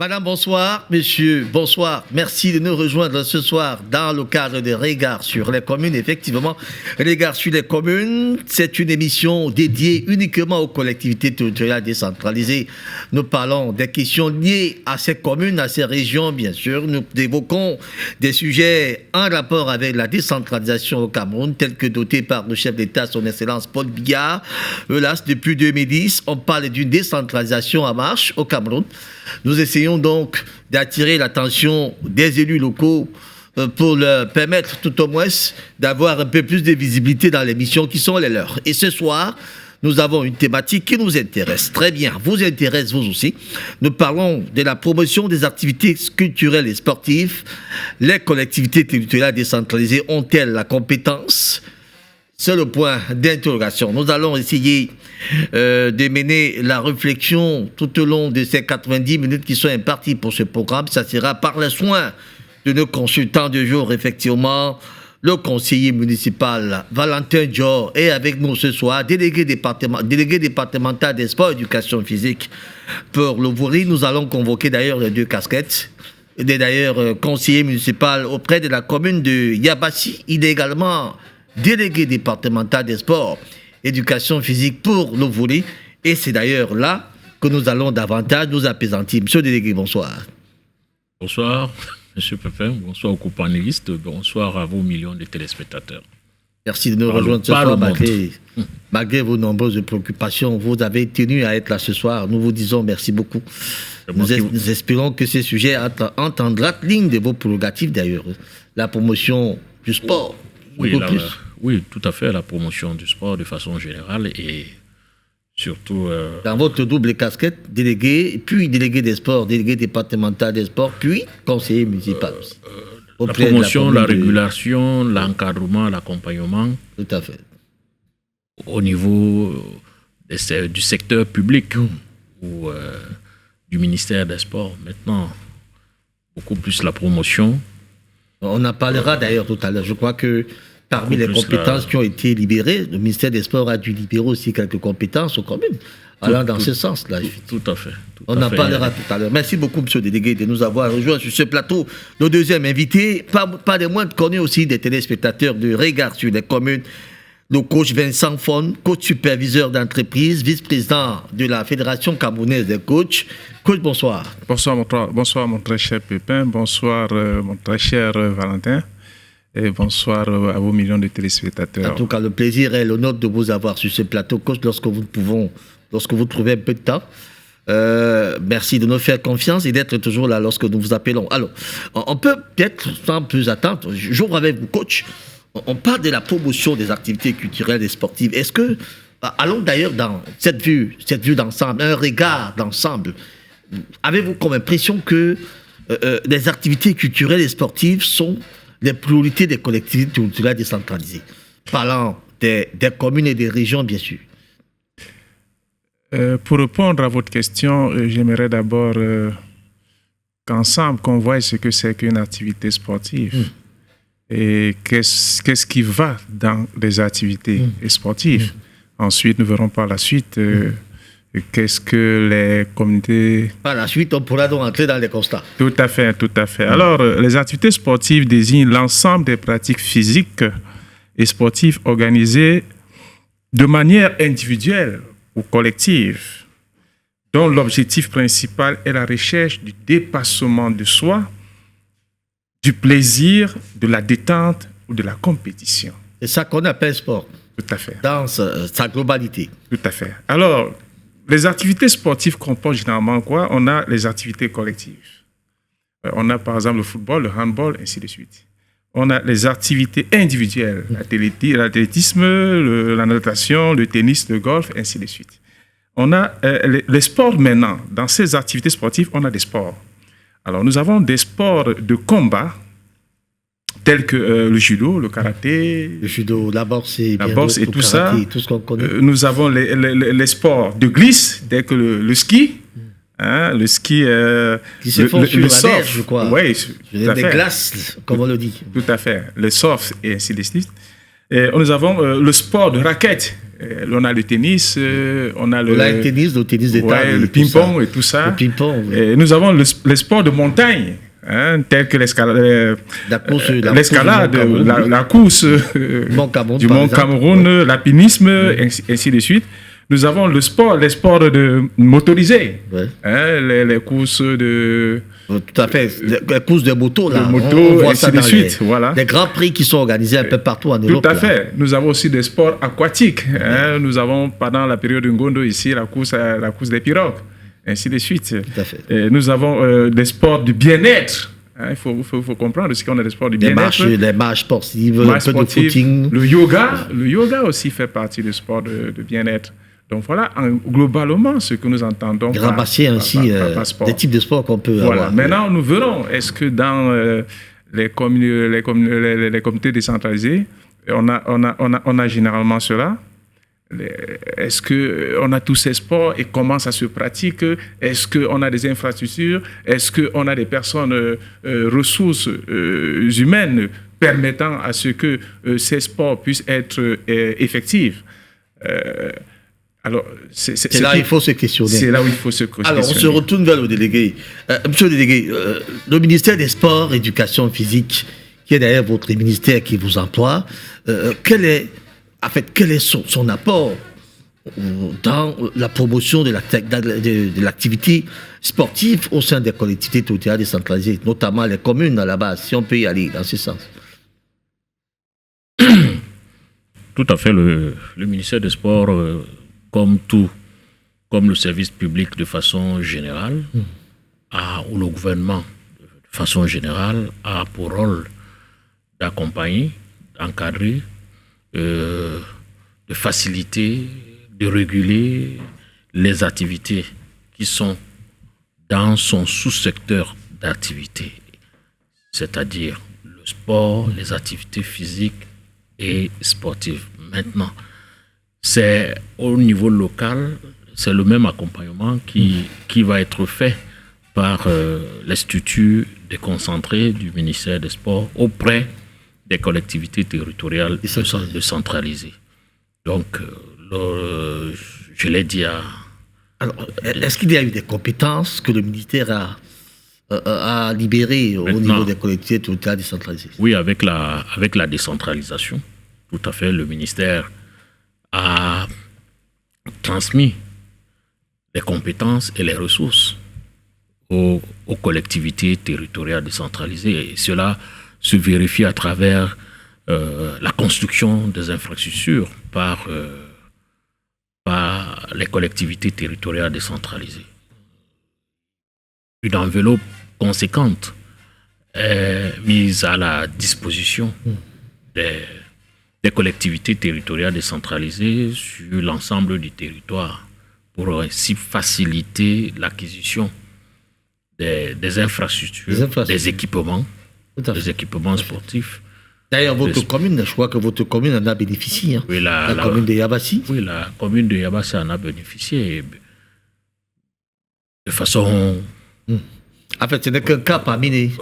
Madame, bonsoir. Monsieur, bonsoir. Merci de nous rejoindre ce soir dans le cadre des Regards sur les communes. Effectivement, Regards sur les communes, c'est une émission dédiée uniquement aux collectivités territoriales décentralisées. Nous parlons des questions liées à ces communes, à ces régions, bien sûr. Nous évoquons des sujets en rapport avec la décentralisation au Cameroun, tels que dotés par le chef d'État, son Excellence Paul Biya. Hélas, depuis 2010, on parle d'une décentralisation en marche au Cameroun. Nous essayons donc d'attirer l'attention des élus locaux pour leur permettre tout au moins d'avoir un peu plus de visibilité dans les missions qui sont les leurs. Et ce soir, nous avons une thématique qui nous intéresse. Très bien, vous intéresse vous aussi. Nous parlons de la promotion des activités culturelles et sportives. Les collectivités territoriales décentralisées ont-elles la compétence ? C'est le point d'interrogation. Nous allons essayer de mener la réflexion tout au long de ces 90 minutes qui sont imparties pour ce programme. Ça sera par le soin de nos consultants du jour, effectivement. Le conseiller municipal Valentin Dior est avec nous ce soir, délégué départemental des sports et éducation physique pour le Vouri. Nous allons convoquer d'ailleurs les deux casquettes. Il est d'ailleurs conseiller municipal auprès de la commune de Yabassi. Il est également délégué départemental des sports, éducation physique pour le volley. Et c'est d'ailleurs là que nous allons davantage nous apaisantir. Monsieur le délégué, bonsoir. Bonsoir, monsieur Pépin. Bonsoir aux co-panélistes. Bonsoir à vos millions de téléspectateurs. Merci de nous rejoindre ce soir malgré vos nombreuses préoccupations. Vous avez tenu à être là ce soir. Nous vous disons merci beaucoup. Nous espérons que ces sujets entrent en droite ligne de vos prérogatives d'ailleurs. La promotion du sport. Oui, tout à fait, la promotion du sport de façon générale et surtout... Dans votre double casquette, délégué, puis délégué des sports, délégué départemental des sports, puis conseiller municipal. La promotion, la régulation, l'encadrement, l'accompagnement. Tout à fait. Au niveau du secteur public ou du ministère des Sports. Maintenant, beaucoup plus la promotion. On en parlera d'ailleurs tout à l'heure. Je crois que parmi les compétences qui ont été libérées, le ministère des Sports a dû libérer aussi quelques compétences aux communes, allant dans ce sens-là. Tout à fait. On en parlera tout à l'heure. Merci beaucoup, monsieur le délégué, de nous avoir rejoints sur ce plateau. Nos deuxième invité, pas des moindres, connus aussi des téléspectateurs de Regard sur les communes, le coach Vincent Fon, coach superviseur d'entreprise, vice-président de la Fédération camerounaise des coachs. Coach, bonsoir. Bonsoir mon très cher Pépin, bonsoir mon très cher Valentin, et bonsoir à vos millions de téléspectateurs. En tout cas, le plaisir et l'honneur de vous avoir sur ce plateau, coach, lorsque vous trouvez un peu de temps. Merci de nous faire confiance et d'être toujours là lorsque nous vous appelons. Alors, on peut peut-être, sans plus attendre, j'ouvre avec vous, coach. On parle de la promotion des activités culturelles et sportives. Est-ce que, allons d'ailleurs dans cette vue d'ensemble, un regard d'ensemble, avez-vous comme impression que les activités culturelles et sportives sont les priorités des collectivités territoriales décentralisées, parlant des communes et des régions, bien sûr? Pour répondre à votre question, j'aimerais d'abord qu'ensemble, qu'on voie ce que c'est qu'une activité sportive. Et qu'est-ce qui va dans les activités sportives. Ensuite, nous verrons par la suite qu'est-ce que les communautés... Par la suite, on pourra donc entrer dans les constats. Tout à fait. Alors, les activités sportives désignent l'ensemble des pratiques physiques et sportives organisées de manière individuelle ou collective, dont l'objectif principal est la recherche du dépassement de soi, du plaisir, de la détente ou de la compétition. C'est ça qu'on appelle sport. Tout à fait. Dans sa globalité. Tout à fait. Alors, les activités sportives composent généralement quoi? On a les activités collectives. On a par exemple le football, le handball, ainsi de suite. On a les activités individuelles, l'athlétisme, la natation, le tennis, le golf, ainsi de suite. On a les sports maintenant. Dans ces activités sportives, on a des sports. Alors, nous avons des sports de combat, tels que le judo, le karaté. Le judo, la boxe et tout ça. Tout ce qu'on connaît. Nous avons les sports de glisse, tels que le ski. hein, le ski, Qui se font sur le la surf, neige, je crois. oui, tout à Des fait. glaces, comme on le dit. Tout à fait. Le surf et ainsi de suite. Et nous avons le sport de raquette. On a le tennis, on a le tennis de ouais, table. le et tout ping-pong ça. et tout ça. Le ping-pong, oui. Et nous avons les sports de montagne, hein, tels que l'escalade, La course du Mont Cameroun. la course Mont Cameroun, du par Mont exemple. Cameroun, l'alpinisme, ainsi de suite. Nous avons les sports de motorisés, Ouais. hein, les courses de Tout à fait. Les courses de moto, là. de moto, on voit ainsi ça de dans suite, voilà. les grands prix qui sont organisés un peu partout en Tout Europe. à là. fait. Nous avons aussi des sports aquatiques. Hein. Nous avons, pendant la période de Ngondo, ici, la course des pirogues, ainsi de suite. Tout à fait. Et nous avons des sports du bien-être. Hein. Il faut comprendre aussi qu'on a des sports du Les bien-être. marches sportives, un Marche peu de sportive, footing. le yoga aussi fait partie du sport de bien-être. Donc voilà, globalement, ce que nous entendons. Ramasser ainsi par sport. des types de sports qu'on peut Voilà. avoir. Maintenant, nous verrons, est-ce que dans les comités décentralisés, on a généralement cela. Est-ce qu'on a tous ces sports et comment ça se pratique? Est-ce qu'on a des infrastructures? Est-ce qu'on a des personnes, ressources humaines permettant à ce que ces sports puissent être effectifs? Alors, C'est là où il faut se questionner. C'est là où il faut se questionner. Alors, on se retourne vers le délégué. Monsieur le délégué, le ministère des Sports, Éducation physique, qui est d'ailleurs votre ministère qui vous emploie, quel est son apport dans la promotion de l'activité sportive au sein des collectivités territoriales décentralisées, notamment les communes à la base, si on peut y aller dans ce sens? Tout à fait. Le ministère des Sports, comme le service public de façon générale, ou le gouvernement de façon générale, a pour rôle d'accompagner, d'encadrer, de faciliter, de réguler les activités qui sont dans son sous-secteur d'activité, c'est-à-dire le sport, les activités physiques et sportives. Maintenant, c'est au niveau local, c'est le même accompagnement qui va être fait par les structures déconcentrées du ministère des Sports auprès des collectivités territoriales décentralisées. Donc, je l'ai dit à... Alors, est-ce qu'il y a eu des compétences que le ministère a libérées au niveau des collectivités territoriales décentralisées? Oui, avec la décentralisation, tout à fait, le ministère a transmis les compétences et les ressources aux collectivités territoriales décentralisées. Et cela se vérifie à travers la construction des infrastructures par les collectivités territoriales décentralisées. Une enveloppe conséquente est mise à la disposition des collectivités territoriales décentralisées sur l'ensemble du territoire pour ainsi faciliter l'acquisition des infrastructures, des équipements, sportifs. D'ailleurs, votre commune, je crois que votre commune en a bénéficié. Hein. Oui, la commune de Yabassi. Oui, la commune de Yabassi en a bénéficié de façon... En fait, ce n'est qu'un cas parmi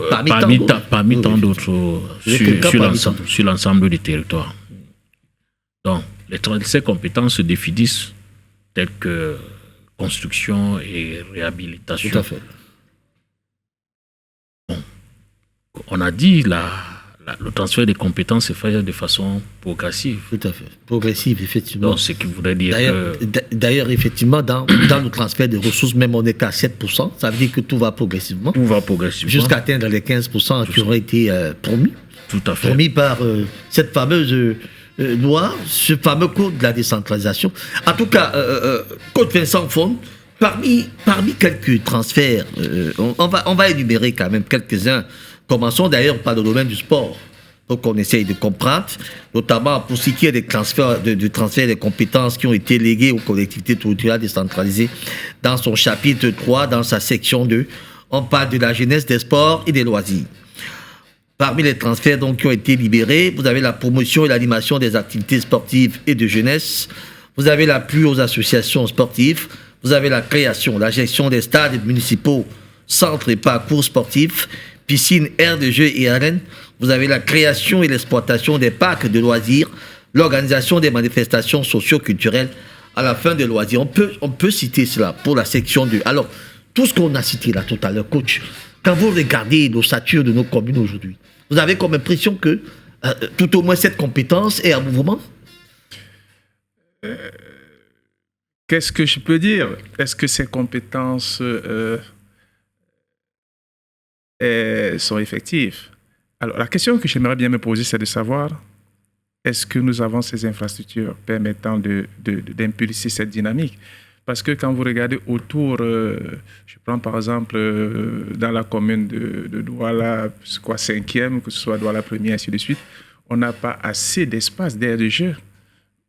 tant d'autres sur l'ensemble du territoire. Donc, ces compétences se définissent telles que construction et réhabilitation. Tout à fait. Bon, on a dit le transfert des compétences se fait de façon progressive. Tout à fait. Progressive, effectivement. Donc, ce qui voudrait dire D'ailleurs, effectivement, dans le transfert des ressources, même on n'est qu'à 7%. Ça veut dire que tout va progressivement. Tout va progressivement. Jusqu'à atteindre les 15% qui auraient été promis. Tout à fait. Promis par cette fameuse loi, ce fameux code de la décentralisation. En tout cas, Code Vincent Fon, parmi quelques transferts, on va énumérer quand même quelques-uns. Commençons d'ailleurs par le domaine du sport. Donc on essaye de comprendre, notamment pour ce qui est des transferts, du transfert des compétences qui ont été léguées aux collectivités territoriales décentralisées. Dans son chapitre 3, dans sa section 2, on parle de la jeunesse, des sports et des loisirs. Parmi les transferts donc, qui ont été libérés, vous avez la promotion et l'animation des activités sportives et de jeunesse. Vous avez l'appui aux associations sportives. vous avez la création, la gestion des stades municipaux, centres et parcours sportifs, piscines, aires de jeux et arènes. Vous avez la création et l'exploitation des parcs de loisirs, l'organisation des manifestations socio-culturelles à la fin des loisirs. On peut citer cela pour la section 2. Alors, tout ce qu'on a cité là tout à l'heure, coach, quand vous regardez l'ossature de nos communes aujourd'hui, vous avez comme impression que tout au moins cette compétence est en mouvement? Qu'est-ce que je peux dire? Est-ce que ces compétences sont effectives? Alors, la question que j'aimerais bien me poser, c'est de savoir, est-ce que nous avons ces infrastructures permettant d'impulser cette dynamique? Parce que quand vous regardez autour, je prends par exemple dans la commune de Douala, c'est quoi, 5e, que ce soit Douala 1er, ainsi de suite, on n'a pas assez d'espace d'aires de jeu.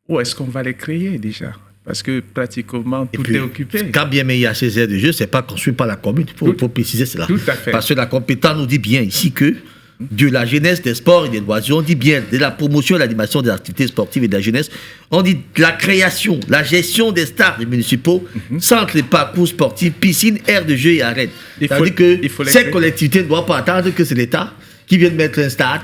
Où est-ce qu'on va les créer déjà? Parce que pratiquement tout est occupé. Quand bien mais il y a ces aires de jeu, ce n'est pas construit par la commune. Il faut préciser cela. Tout à fait. Parce que la compétence nous dit bien ici que de la jeunesse, des sports et des loisirs, on dit bien de la promotion et l'animation des activités sportives et de la jeunesse, on dit la création, la gestion des stades municipaux, centres et parcours sportifs, piscines, aires de jeu et arènes. C'est-à-dire que ces collectivités ne doivent pas attendre que c'est l'État qui vienne mettre un stade.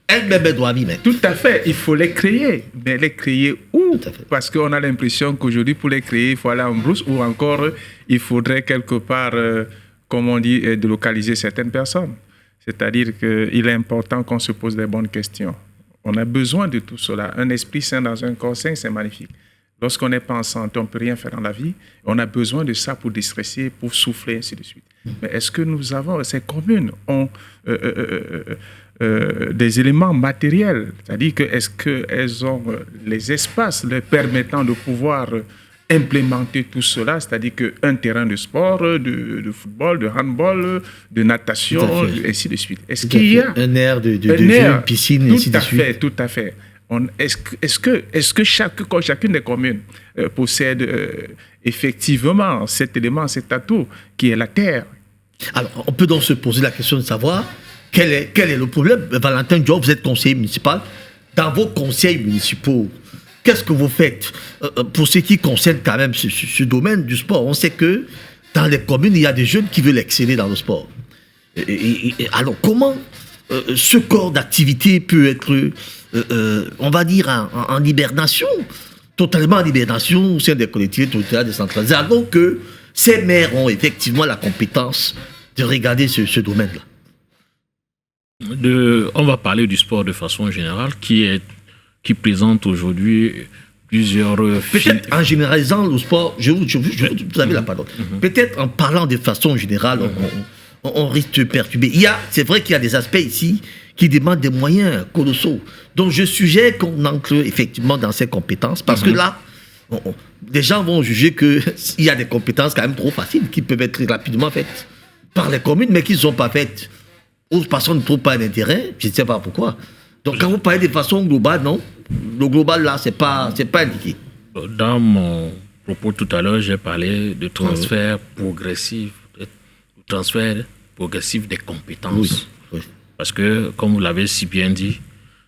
Elle-même doit y mettre. Tout à fait, il faut les créer. Mais les créer où? Parce qu'on a l'impression qu'aujourd'hui, pour les créer, il faut aller en brousse ou encore, il faudrait quelque part, comme on dit, délocaliser certaines personnes. C'est-à-dire qu'il est important qu'on se pose les bonnes questions. On a besoin de tout cela. Un esprit sain dans un corps sain, c'est magnifique. Lorsqu'on n'est pas en santé, on ne peut rien faire dans la vie. On a besoin de ça pour déstresser, pour souffler, ainsi de suite. Mais est-ce que nous avons, ces communes ont des éléments matériels? C'est-à-dire que est-ce qu'elles ont les espaces leur permettant de pouvoir implémenter tout cela, c'est-à-dire qu'un terrain de sport, de football, de handball, de natation, ainsi de suite. Est-ce qu'il y a un air de jeu, une piscine, ainsi de suite? Tout à fait. Est-ce que chacune des communes possède effectivement cet élément, cet atout qui est la terre? Alors, on peut donc se poser la question de savoir quel est le problème. Valentin Diop, vous êtes conseiller municipal. Dans vos conseils municipaux, qu'est-ce que vous faites pour ce qui concerne quand même ce domaine du sport? On sait que dans les communes, il y a des jeunes qui veulent exceller dans le sport. Alors, comment ce corps d'activité peut être, on va dire, en hibernation, totalement en hibernation au sein des collectivités territoriales décentralisées, alors que ces maires ont effectivement la compétence de regarder ce domaine-là? On va parler du sport de façon générale, qui présente aujourd'hui plusieurs... Peut-être en généralisant le sport, vous avez la parole. Peut-être en parlant de façon générale, on risque de perturber. C'est vrai qu'il y a des aspects ici qui demandent des moyens colossaux. Donc je suggère qu'on ancre effectivement dans ces compétences, parce que là, les gens vont juger qu'il y a des compétences quand même trop faciles qui peuvent être rapidement faites par les communes, mais qui ne sont pas faites. Ou personne ne trouve pas d'intérêt, je ne sais pas pourquoi. Donc quand vous parlez de façon globale, non, le global là, c'est pas indiqué. Dans mon propos tout à l'heure, j'ai parlé de transfert progressif, des compétences. Oui. Parce que, comme vous l'avez si bien dit...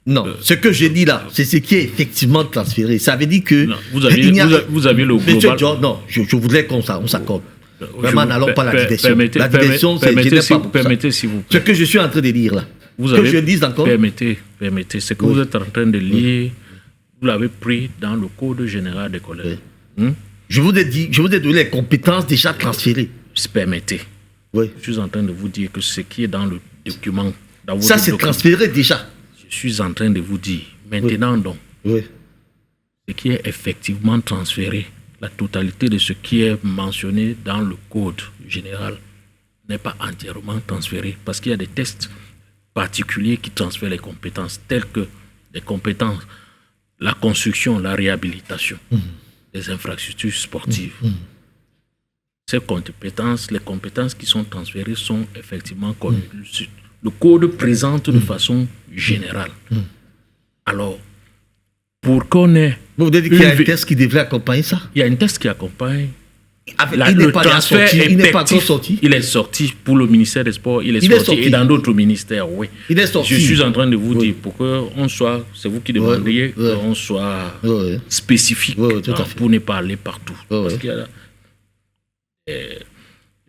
Non, ce que j'ai dit là, c'est ce qui est effectivement transféré. Ça veut dire que... Non, vous avez le global... Monsieur John, non, je voudrais qu'on s'accorde. Vraiment, n'allons pas la diversion. La diversion, c'est... Permettez, s'il vous plaît. Ce que je suis en train de lire là. Je dis encore. Permettez. Ce que vous êtes en train de lire, vous l'avez pris dans le Code général des collèges. Je vous ai donné les compétences déjà transférées. Permettez. Oui. Je suis en train de vous dire que ce qui est dans le document... Ça, c'est transféré déjà. Je suis en train de vous dire, maintenant donc, ce qui est effectivement transféré, la totalité de ce qui est mentionné dans le Code général n'est pas entièrement transféré, parce qu'il y a des tests particuliers qui transfèrent les compétences, telles que les compétences, la construction, la réhabilitation, les infrastructures sportives. Ces compétences, les compétences qui sont transférées sont effectivement connues. Le Code présente de façon générale. Alors, pour qu'on ait... Vous dites qu'il y a un test qui devrait accompagner ça? Il y a un test qui accompagne. Le transfert il n'est pas encore sorti. Il est sorti pour le ministère des Sports, il est sorti et dans d'autres ministères, oui. Il est sorti. Je suis en train de vous dire, pour qu'on soit, c'est vous qui demandez, qu'on soit spécifique pour ne pas aller partout. Parce qu'il y a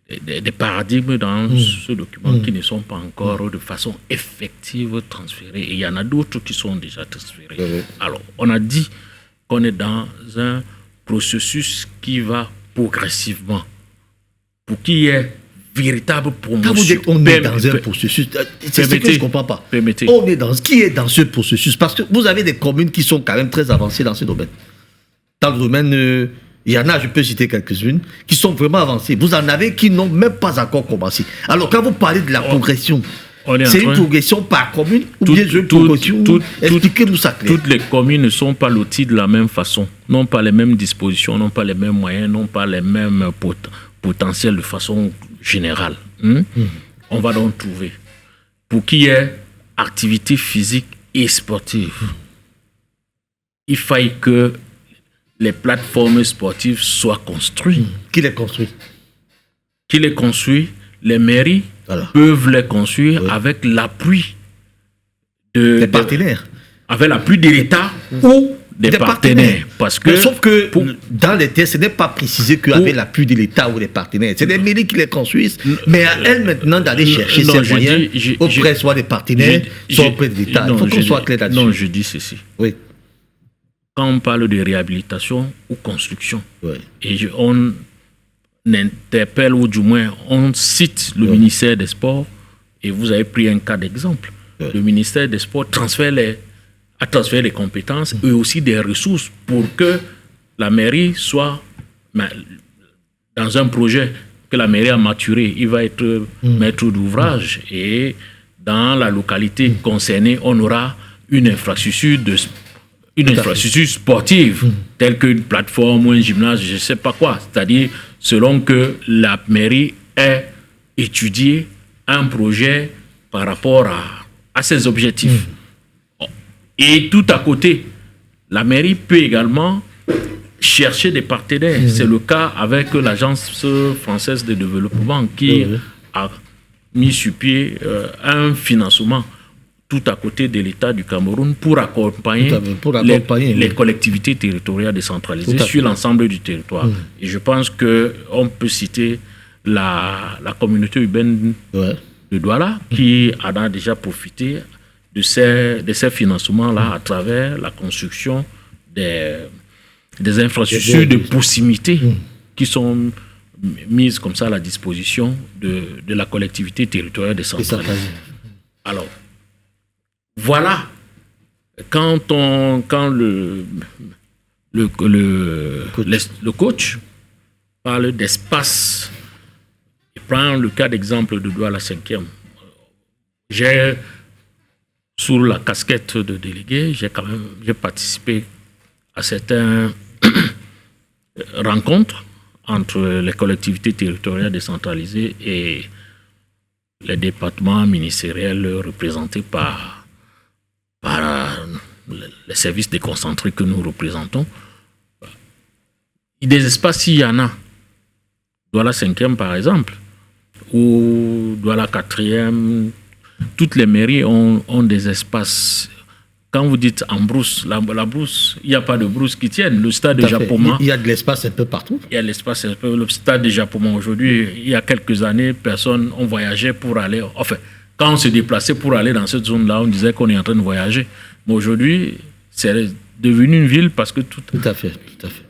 des paradigmes dans ce document qui ne sont pas encore de façon effective transférés. Et il y en a d'autres qui sont déjà transférés. Alors, on a dit qu'on est dans un processus qui va progressivement pour qu'il y ait véritable promotion. Quand vous dites on est dans un processus, c'est ce que je ne comprends pas. On est dans qui est dans ce processus? Parce que vous avez des communes qui sont quand même très avancées dans ce domaine. Dans le domaine, il y en a, je peux citer quelques-unes, qui sont vraiment avancées. Vous en avez qui n'ont même pas encore commencé. Alors quand vous parlez de la progression, c'est une progression par commune ou bien une progression? Expliquez-nous ça clair. Toutes les communes ne sont pas loties de la même façon, n'ont pas les mêmes dispositions, n'ont pas les mêmes moyens, n'ont pas les mêmes potentiels de façon générale. On va donc trouver, pour qu'il y ait activité physique et sportive, il faille que les plateformes sportives soient construites. Qui les construit? Qui les construit? Les mairies peuvent les construire avec l'appui des partenaires. Avec l'appui de l'État ou des partenaires. Parce que, sauf que dans les textes, ce n'est pas précisé qu'avec l'appui de l'État ou des partenaires. C'est les mairies qui les construisent, mais à elles maintenant d'aller chercher ces moyens auprès soit des partenaires, soit auprès de l'État. Il faut qu'on soit clair là-dessus. Non, je dis ceci. Oui. Quand on parle de réhabilitation ou construction, et on interpelle ou du moins on cite le ministère des Sports, et vous avez pris un cas d'exemple. Le ministère des Sports a transféré les compétences et aussi des ressources pour que la mairie soit dans un projet que la mairie a maturé. Il va être maître d'ouvrage et dans la localité concernée, on aura une infrastructure sportive, telle qu'une plateforme ou un gymnase, je ne sais pas quoi. C'est-à-dire, selon que la mairie ait étudié un projet par rapport à ses objectifs. Et tout à côté, la mairie peut également chercher des partenaires. C'est le cas avec l'Agence française de développement qui a mis sur pied un financement tout à côté de l'État du Cameroun pour accompagner les collectivités territoriales décentralisées sur l'ensemble du territoire. Et je pense qu'on peut citer la communauté urbaine de Douala qui en a déjà profité de ces financements-là à travers la construction des infrastructures de proximité qui sont mises comme ça à la disposition de la collectivité territoriale décentralisée. Alors, voilà, quand le coach parle d'espace, il prend le cas d'exemple de Douala 5e. J'ai, sous la casquette de délégué, j'ai participé à certaines rencontres entre les collectivités territoriales décentralisées et les départements ministériels représentés par les services déconcentrés que nous représentons. Des espaces, il y en a. Douala 5e, par exemple, ou Douala 4e, toutes les mairies ont des espaces. Quand vous dites en brousse, la brousse, il n'y a pas de brousse qui tienne. Le stade de Japoma. Il y a de l'espace un peu partout. Il y a de l'espace un peu. Le stade de Japoma, aujourd'hui, il y a quelques années, personne, on voyageait pour aller. Enfin, quand on se déplaçait pour aller dans cette zone-là, on disait qu'on est en train de voyager. Mais aujourd'hui, c'est devenu une ville parce que tout à fait.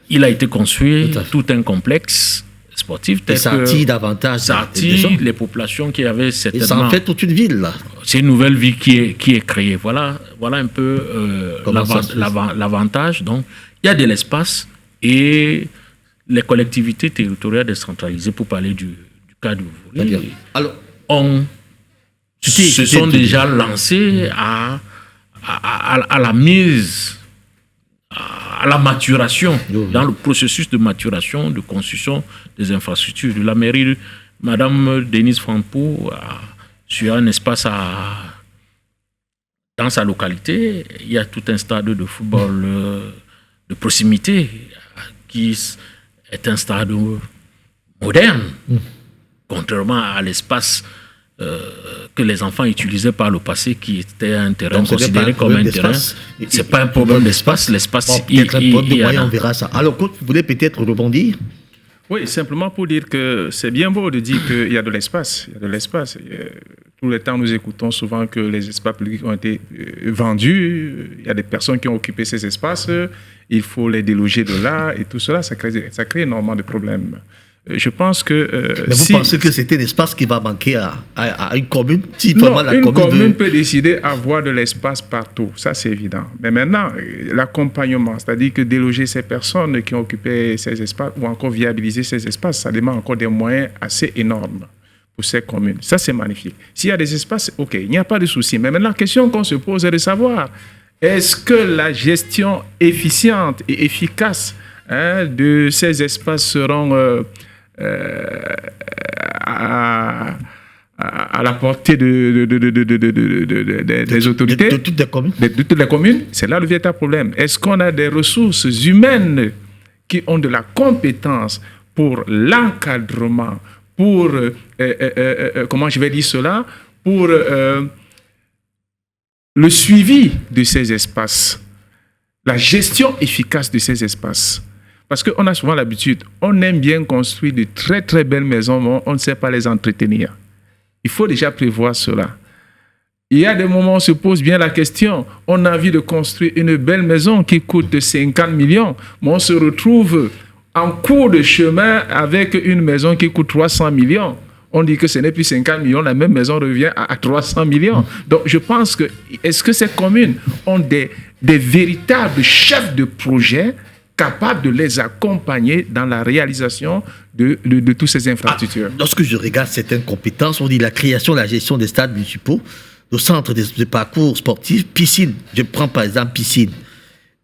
Il a été construit tout un complexe sportif. Et ça attire davantage. Ça attire les populations qui avaient certainement. Et ça en fait toute une ville, là. C'est une nouvelle ville qui est créée. Voilà un peu l'avantage. Donc, il y a de l'espace et les collectivités territoriales décentralisées, pour parler du cas de Vouvray, se sont déjà lancées à la mise, à la maturation, dans le processus de maturation, de construction des infrastructures. De la mairie, Madame Denise Franpou, sur un espace dans sa localité, il y a tout un stade de football de proximité qui est un stade moderne, contrairement à l'espace que les enfants utilisaient par le passé, qui était un terrain considéré comme un terrain. C'est pas un problème d'espace. L'espace, on verra ça. Alors, vous voulez peut-être rebondir? Oui, simplement pour dire que c'est bien beau de dire qu'il y a de l'espace. Il y a de l'espace. Tout le temps, nous écoutons souvent que les espaces publics ont été vendus. Il y a des personnes qui ont occupé ces espaces. Il faut les déloger de là et tout cela. Ça crée énormément de problèmes. Je pense que... Mais vous pensez que c'est un espace qui va manquer à une commune si Non, vraiment la une commune veut... peut décider d'avoir de l'espace partout. Ça, c'est évident. Mais maintenant, l'accompagnement, c'est-à-dire que déloger ces personnes qui ont occupé ces espaces ou encore viabiliser ces espaces, ça demande encore des moyens assez énormes pour ces communes. Ça, c'est magnifique. S'il y a des espaces, OK, il n'y a pas de souci. Mais maintenant, la question qu'on se pose est de savoir, est-ce que la gestion efficiente et efficace de ces espaces seront... à la portée des autorités, de toutes les communes. de toutes les communes, c'est là le véritable problème. Est-ce qu'on a des ressources humaines qui ont de la compétence pour l'encadrement, pour, comment je vais dire cela, pour le suivi de ces espaces, la gestion efficace de ces espaces? Parce qu'on a souvent l'habitude, on aime bien construire de très très belles maisons, mais on ne sait pas les entretenir. Il faut déjà prévoir cela. Il y a des moments où on se pose bien la question, on a envie de construire une belle maison qui coûte 50 millions, mais on se retrouve en cours de chemin avec une maison qui coûte 300 millions. On dit que ce n'est plus 50 millions, la même maison revient à 300 millions. Donc je pense que, est-ce que ces communes ont des véritables chefs de projet capables de les accompagner dans la réalisation de toutes ces infrastructures? Lorsque je regarde certaines compétences, on dit la création, la gestion des stades municipaux, le centre de parcours sportifs, piscine. Je prends par exemple piscine,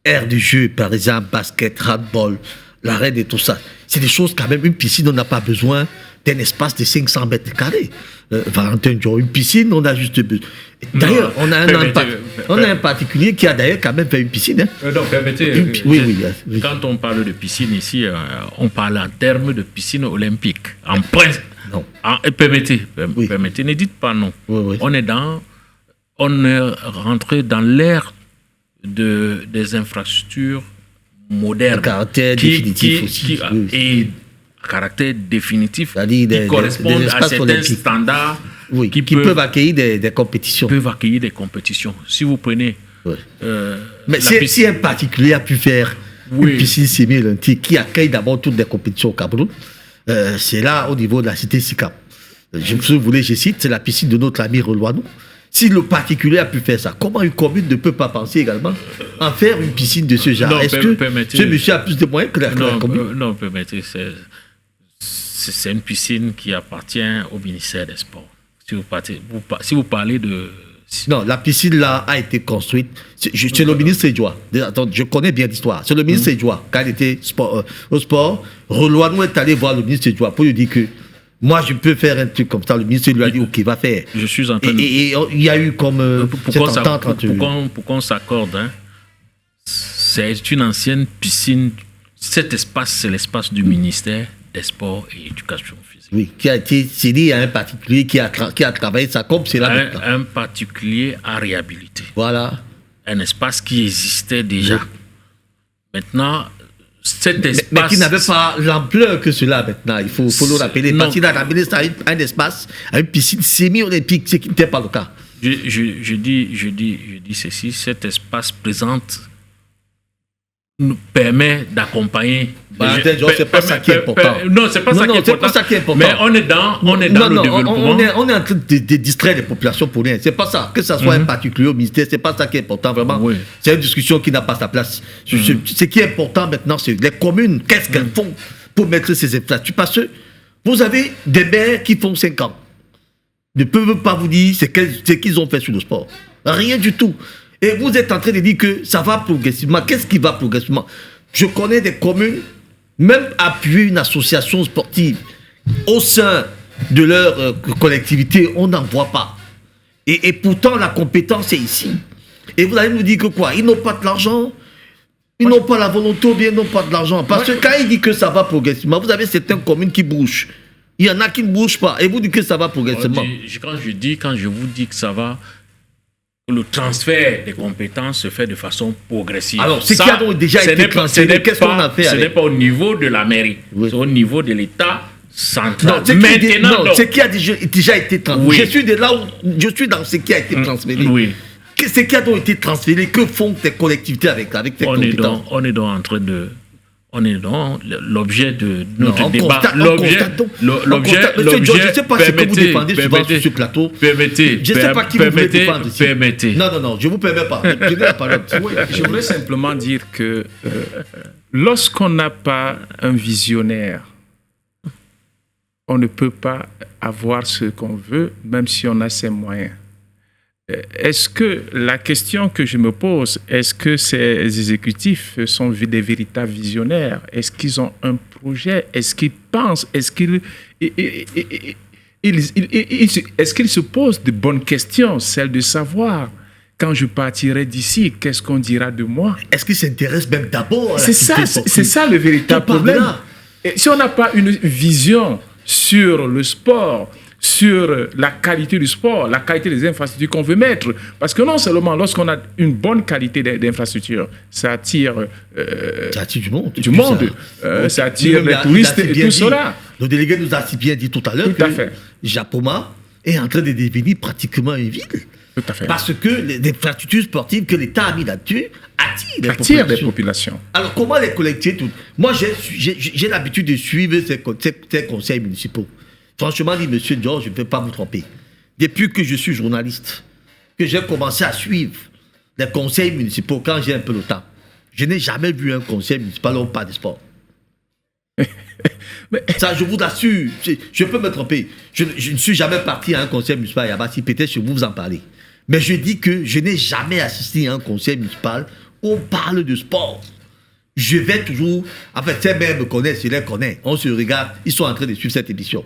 aire de jeu, par exemple basket, handball, l'arène et tout ça. C'est des choses quand même, une piscine, on n'a pas besoin d'un espace de 500 mètres carrés. Valentin Dior, une piscine, on a juste besoin. D'ailleurs, on a un particulier qui a d'ailleurs quand même fait une piscine. Hein. Non, permettez. Oui. Quand on parle de piscine ici, on parle en termes de piscine olympique. En principe. Non. Permettez, ne dites pas non. Oui. On est rentré dans l'ère des infrastructures modernes. À caractère définitif aussi. Et à caractère définitif, qui des correspondent à certains olympiques. standards. Oui, qui peuvent accueillir des compétitions. Peuvent accueillir des compétitions. Si vous prenez... Mais si un particulier a pu faire une piscine semi-olympique qui accueille d'abord toutes les compétitions au Cameroun, c'est là au niveau de la cité SICAP. Je cite, c'est la piscine de notre ami Reloinou. Si le particulier a pu faire ça, comment une commune ne peut pas penser également à faire une piscine de ce genre? Non, est-ce que ce monsieur a plus de moyens que la commune? Non, permettez, c'est une piscine qui appartient au ministère des Sports. Si vous parlez de... Non, la piscine là a été construite. C'est le ministre Séjoua. Attends, je connais bien l'histoire. C'est le ministre Séjoua. Quand il était au sport, Reloinou est allé voir le ministre Séjoua pour lui dire que moi je peux faire un truc comme ça. Le ministre lui a dit ok, va faire. Je suis en train de... Et il y a eu comme cette entente entre... Pour qu'on s'accorde, hein, c'est une ancienne piscine. Cet espace, c'est l'espace du ministère des Sports et Éducation physique. Oui, qui a été cédé à un particulier qui a travaillé ça comme c'est là maintenant. Un particulier à réhabiliter. Voilà. Un espace qui existait déjà. Oui. Maintenant, cet espace... Mais qui n'avait pas l'ampleur que cela maintenant, il faut le rappeler. Parce qu'il a ramené ça à un espace, à une piscine semi-olympique, ce qui n'était pas le cas. Je dis ceci, cet espace présente nous permet d'accompagner. C'est pas ça qui est important. Non, c'est pas ça qui est important. Mais on est dans le développement. On est en train de distraire les populations pour rien. C'est pas ça. Que ça soit un particulier au ministère, c'est pas ça qui est important vraiment. Oui. C'est une discussion qui n'a pas sa place. Ce qui est important maintenant, c'est les communes. Qu'est-ce qu'elles font pour mettre ces infrastructures? Parce que vous avez des maires qui font 5 ans. Ne peuvent pas vous dire ce qu'ils ont fait sur le sport. Rien du tout. Et vous êtes en train de dire que ça va progressivement. Qu'est-ce qui va progressivement? Je connais des communes, même appuyer une association sportive au sein de leur collectivité, on n'en voit pas. Et pourtant, la compétence est ici. Et vous allez nous dire que quoi? Ils n'ont pas de l'argent, ils n'ont pas la volonté ou bien ils n'ont pas de l'argent. Parce que quand il dit que ça va progressivement, vous avez certaines communes qui bougent. Il y en a qui ne bougent pas. Et vous dites que ça va progressivement. Quand je vous dis que ça va... le transfert des compétences se fait de façon progressive. Alors, ce qui a donc déjà été transféré, qu'est-ce qu'on a fait Ce avec? n'est pas au niveau de la mairie, Oui. c'est au niveau de l'État central. Non, ce qui a déjà été transféré. Oui. Je suis de là où je suis dans ce qui a été transféré. Oui. Ce qui a donc été transféré, que font les collectivités avec ces compétences? On est donc en train de... On est dans l'objet de notre on débat. constate donc. Monsieur Georges, je ne sais pas ce que vous défendez souvent sur ce plateau. Je ne sais pas qui vous voulez défendre ici. Permettez. Non, je ne vous permets pas. Tenez la parole. Oui, je voudrais simplement dire que lorsqu'on n'a pas un visionnaire, on ne peut pas avoir ce qu'on veut, même si on a ses moyens. Est-ce que la question que je me pose, est-ce que ces exécutifs sont des véritables visionnaires? Est-ce qu'ils ont un projet? Est-ce qu'ils pensent? Est-ce qu'ils se posent de bonnes questions, celles de savoir quand je partirai d'ici, qu'est-ce qu'on dira de moi? Est-ce qu'ils s'intéressent même d'abord à C'est ça le véritable problème. Et si on n'a pas une vision sur le sport, sur la qualité du sport, la qualité des infrastructures qu'on veut mettre. Parce que non seulement lorsqu'on a une bonne qualité d'infrastructure, ça attire du monde. Ça attire les touristes et tout cela. Le délégué nous a si bien dit tout à l'heure que Japoma est en train de devenir pratiquement une ville. Tout à fait. Parce que les infrastructures sportives que l'État a mis là-dessus attirent des populations. Alors comment les collectivités... Moi, j'ai l'habitude de suivre ces conseils municipaux. Franchement, dit monsieur Georges, je ne peux pas vous tromper. Depuis que je suis journaliste, que j'ai commencé à suivre les conseils municipaux quand j'ai un peu le temps, je n'ai jamais vu un conseil municipal où on parle de sport. Ça, je vous assure, je peux me tromper. Je ne suis jamais parti à un conseil municipal à Yabassi, peut-être je vous en parler. Mais je dis que je n'ai jamais assisté à un conseil municipal où on parle de sport. Je vais toujours... En fait, ces mêmes me connaissent, je les connais. On se regarde, ils sont en train de suivre cette émission.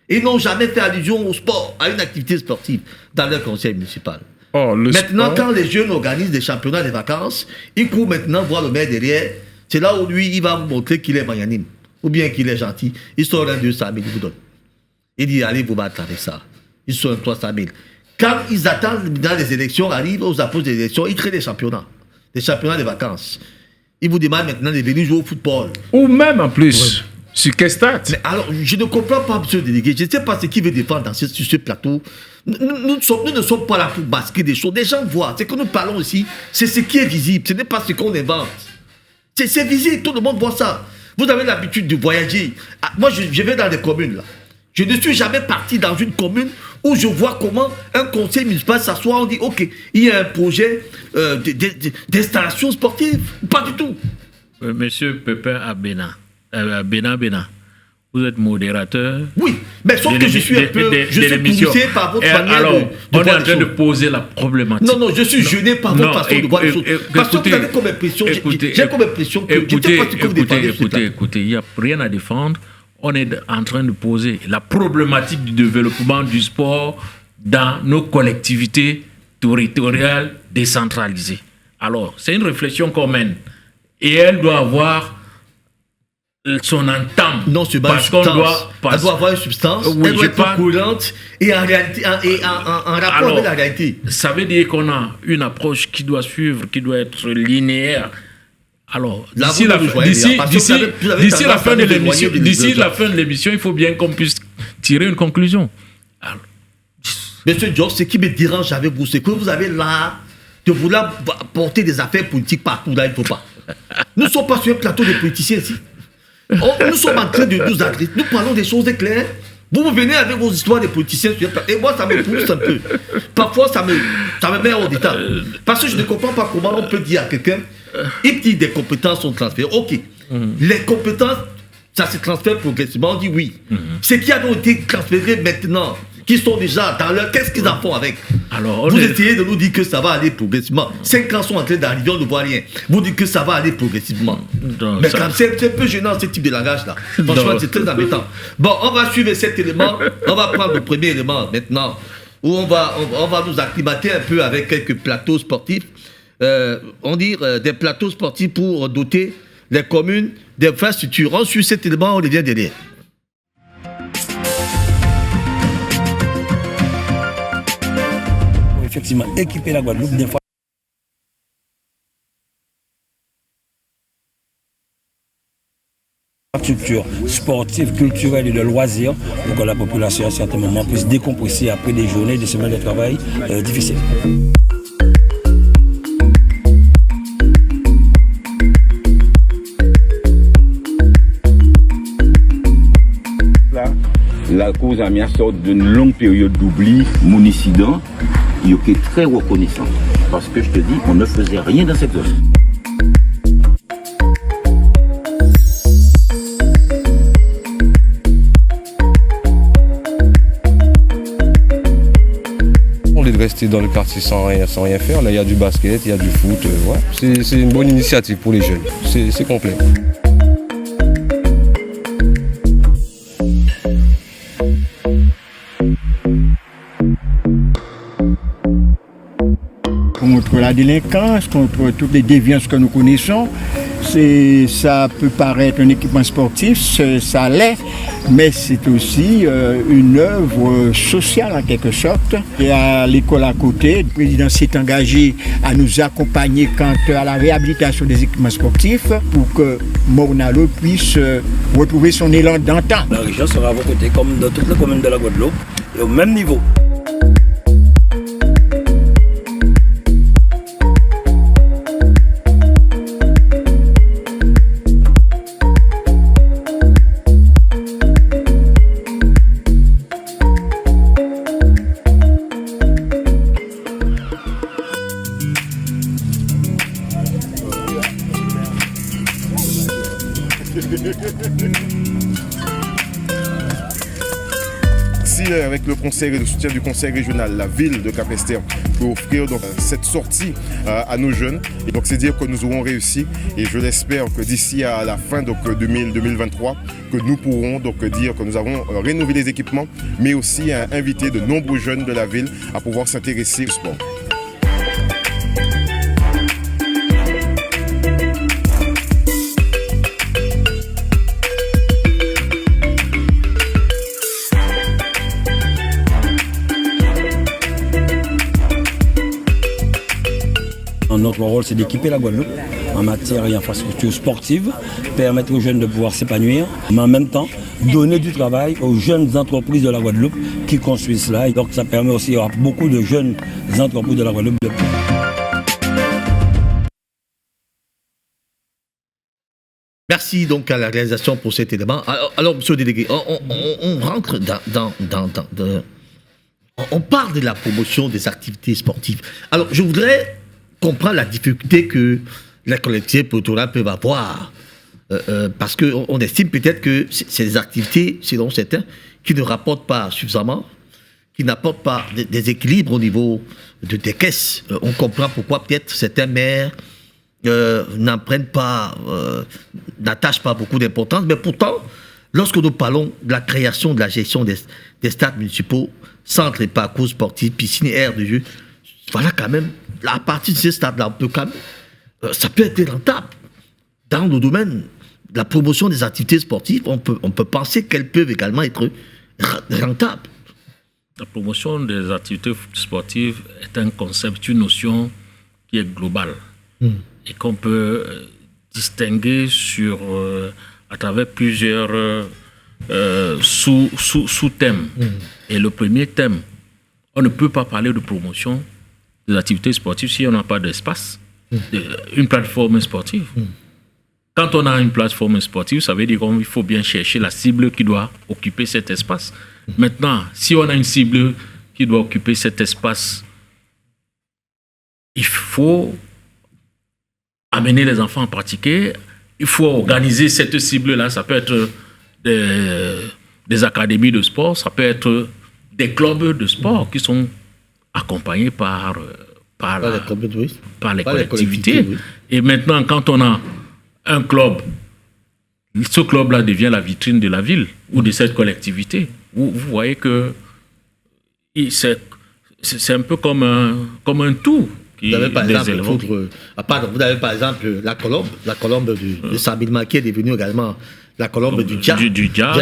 Ils n'ont jamais fait allusion au sport, à une activité sportive dans leur conseil municipal. Maintenant, quand les jeunes organisent des championnats de vacances, ils courent maintenant voir le maire derrière. C'est là où lui, il va vous montrer qu'il est magnanime ou bien qu'il est gentil. Il sort un 200 000, il vous donne. Il dit, allez vous battre avec ça. Il sort un 300 000. Quand ils attendent, dans les élections, arrivent aux approches des élections, ils créent des championnats de vacances. Ils vous demandent maintenant de venir jouer au football. Ou même en plus... Ouais. Sur quel stade? Mais alors, je ne comprends pas, monsieur le délégué. Je ne sais pas ce qu'il veut défendre sur ce plateau. Nous ne sommes pas là pour masquer des choses. Les gens voient. Ce que nous parlons ici, c'est ce qui est visible. Ce n'est pas ce qu'on invente. C'est visible. Tout le monde voit ça. Vous avez l'habitude de voyager. Moi, je vais dans les communes, là. Je ne suis jamais parti dans une commune où je vois comment un conseil municipal s'assoit. On dit, OK, il y a un projet d'installation sportive. Pas du tout. Monsieur Pépin Bénin, vous êtes modérateur. Oui, mais sauf que je suis un peu poussé par votre manière alors, de on est en train de poser la problématique. Non, je suis gêné par votre façon de voir les choses. Parce que vous avez comme impression, j'ai comme impression que je ne sais pas ce que vous défendez. Écoutez, il n'y a rien à défendre. On est en train de poser la problématique du développement du sport dans nos collectivités territoriales décentralisées. Alors, c'est une réflexion qu'on mène. Et elle doit avoir son entame. Non, c'est pas une substance. Elle doit avoir une substance, oui, elle doit être cohérente et en rapport avec la réalité. Ça veut dire qu'on a une approche qui doit suivre, qui doit être linéaire. Alors, d'ici la fin de l'émission, il faut bien qu'on puisse tirer une conclusion. Alors, Monsieur Georges, ce qui me dérange avec vous, c'est que vous avez l'art de vouloir porter des affaires politiques partout là, il ne faut pas. Nous ne sommes pas sur un plateau de politiciens ici. Nous sommes en train de nous agresser. Nous parlons des choses claires. Vous venez avec vos histoires de politiciens et moi ça me pousse un peu. Parfois ça me met hors d'état. Parce que je ne comprends pas comment on peut dire à quelqu'un, il dit des compétences sont transférées. Ok, les compétences, ça se transfère progressivement. On dit oui. Ce qui a donc été transféré maintenant, qui sont déjà dans leur... Qu'est-ce qu'ils en font avec? Alors, vous essayez de nous dire que ça va aller progressivement. 5 ans sont en train d'arriver, on ne voit rien. Vous dites que ça va aller progressivement. Mais quand c'est un peu gênant ce type de langage-là. Franchement, c'est très embêtant. Bon, on va suivre cet élément. On va prendre le premier élément maintenant, où on va nous acclimater un peu avec quelques plateaux sportifs. On dit des plateaux sportifs pour doter les communes d'infrastructures. On suit cet élément, on revient derrière. effectivement équiper la Guadeloupe d'infrastructures sportives, culturelles et de loisirs pour que la population à certains moments puisse décompresser après des journées, des semaines de travail difficiles. La cause a mis à sorte d'une longue période d'oubli. Mon incident, il est très reconnaissant. Parce que je te dis, on ne faisait rien dans cette zone. On est de rester dans le quartier sans rien faire. Là, il y a du basket, il y a du foot. Ouais. C'est une bonne initiative pour les jeunes. C'est complet. Contre la délinquance, contre toutes les déviances que nous connaissons. Ça peut paraître un équipement sportif, ça l'est, mais c'est aussi une œuvre sociale en quelque sorte. Et à l'école à côté, le président s'est engagé à nous accompagner quant à la réhabilitation des équipements sportifs pour que Morne-à-l'eau puisse retrouver son élan d'antan. La région sera à vos côtés, comme dans toutes les communes de la Guadeloupe, et au même niveau. Si avec le conseil et le soutien du conseil régional, la ville de Cap-Esther peut offrir donc cette sortie à nos jeunes, et donc c'est dire que nous aurons réussi, et je l'espère que d'ici à la fin donc 2023 que nous pourrons donc dire que nous avons rénové les équipements, mais aussi invité de nombreux jeunes de la ville à pouvoir s'intéresser au sport. Notre rôle, c'est d'équiper la Guadeloupe en matière et infrastructures sportives, permettre aux jeunes de pouvoir s'épanouir, mais en même temps, donner du travail aux jeunes entreprises de la Guadeloupe qui construisent cela. Et donc, ça permet aussi à beaucoup de jeunes entreprises de la Guadeloupe de... Merci donc à la réalisation pour cet élément. Alors monsieur le délégué, on rentre on parle de la promotion des activités sportives. Alors, je voudrais comprendre la difficulté que les collectivités territoriales peuvent avoir. Parce qu'on estime peut-être que c'est des activités, selon certains, qui ne rapportent pas suffisamment, qui n'apportent pas des équilibres au niveau des caisses. On comprend pourquoi peut-être certains maires n'attachent pas beaucoup d'importance. Mais pourtant, lorsque nous parlons de la création, de la gestion des stades municipaux, centres et parcours sportifs, piscines et aires de jeu, voilà quand même, à partir de ces stades-là, on peut quand même, ça peut être rentable. Dans le domaine de la promotion des activités sportives, on peut penser qu'elles peuvent également être rentables. La promotion des activités sportives est un concept, une notion qui est globale et qu'on peut distinguer à travers plusieurs sous-thèmes. Et le premier thème, on ne peut pas parler de promotion des activités sportives si on n'a pas d'espace, une plateforme sportive. Quand on a une plateforme sportive, ça veut dire qu'il faut bien chercher la cible qui doit occuper cet espace. Maintenant, si on a une cible qui doit occuper cet espace, il faut amener les enfants à pratiquer, il faut organiser cette cible-là. Ça peut être des académies de sport, ça peut être des clubs de sport qui sont accompagnés par les collectivités. Oui. Et maintenant, quand on a un club, ce club-là devient la vitrine de la ville ou de cette collectivité. Vous voyez que c'est un peu comme un tout. Vous avez par exemple la colombe de Sabine Maquet est devenue également la colombe du Dia. Du Dia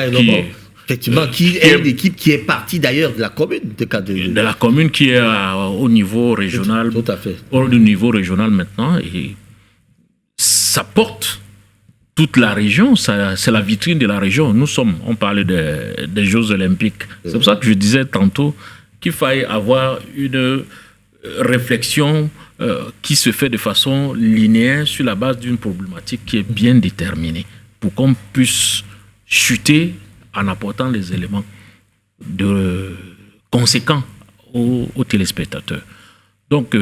Effectivement, qui est une équipe qui est partie d'ailleurs de la commune. De la commune qui est au niveau régional. Tout à fait. Au niveau régional maintenant. Et ça porte toute la région. C'est la vitrine de la région. On parle des Jeux Olympiques. C'est pour ça que je disais tantôt qu'il faille avoir une réflexion qui se fait de façon linéaire sur la base d'une problématique qui est bien déterminée pour qu'on puisse chuter en apportant les éléments conséquents aux téléspectateurs. Donc,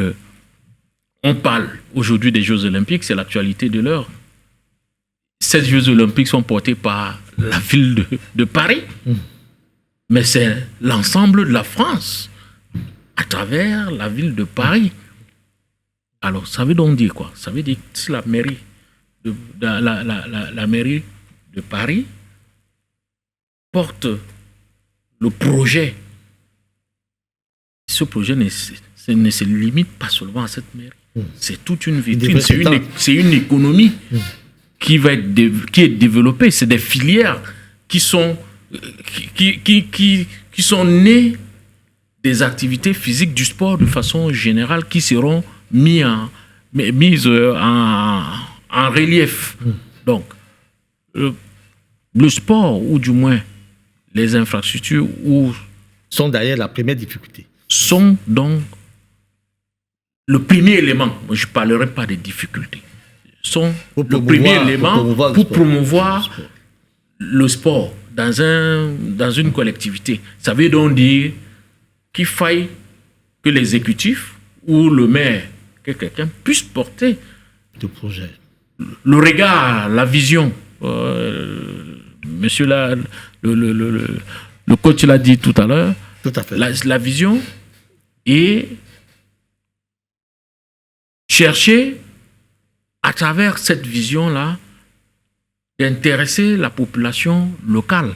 on parle aujourd'hui des Jeux Olympiques, c'est l'actualité de l'heure. Ces Jeux Olympiques sont portés par la ville de Paris, mais c'est l'ensemble de la France à travers la ville de Paris. Alors, ça veut donc dire quoi? Ça veut dire que si la mairie la mairie de Paris porte le projet. Ce projet ne se limite pas seulement à cette mairie. C'est toute une vitrine, c'est une économie qui est développée. C'est des filières qui sont nées des activités physiques du sport de façon générale qui seront mises en relief. Donc, le sport, ou du moins les infrastructures, sont d'ailleurs la première difficulté. Sont donc le premier élément. Je ne parlerai pas des difficultés. Sont le premier élément pour promouvoir le sport dans une collectivité. Ça veut donc dire qu'il faille que l'exécutif ou le maire, que quelqu'un puisse porter le projet, le regard, la vision. Monsieur le coach l'a dit tout à l'heure. Tout à fait. La vision et chercher à travers cette vision-là d'intéresser la population locale.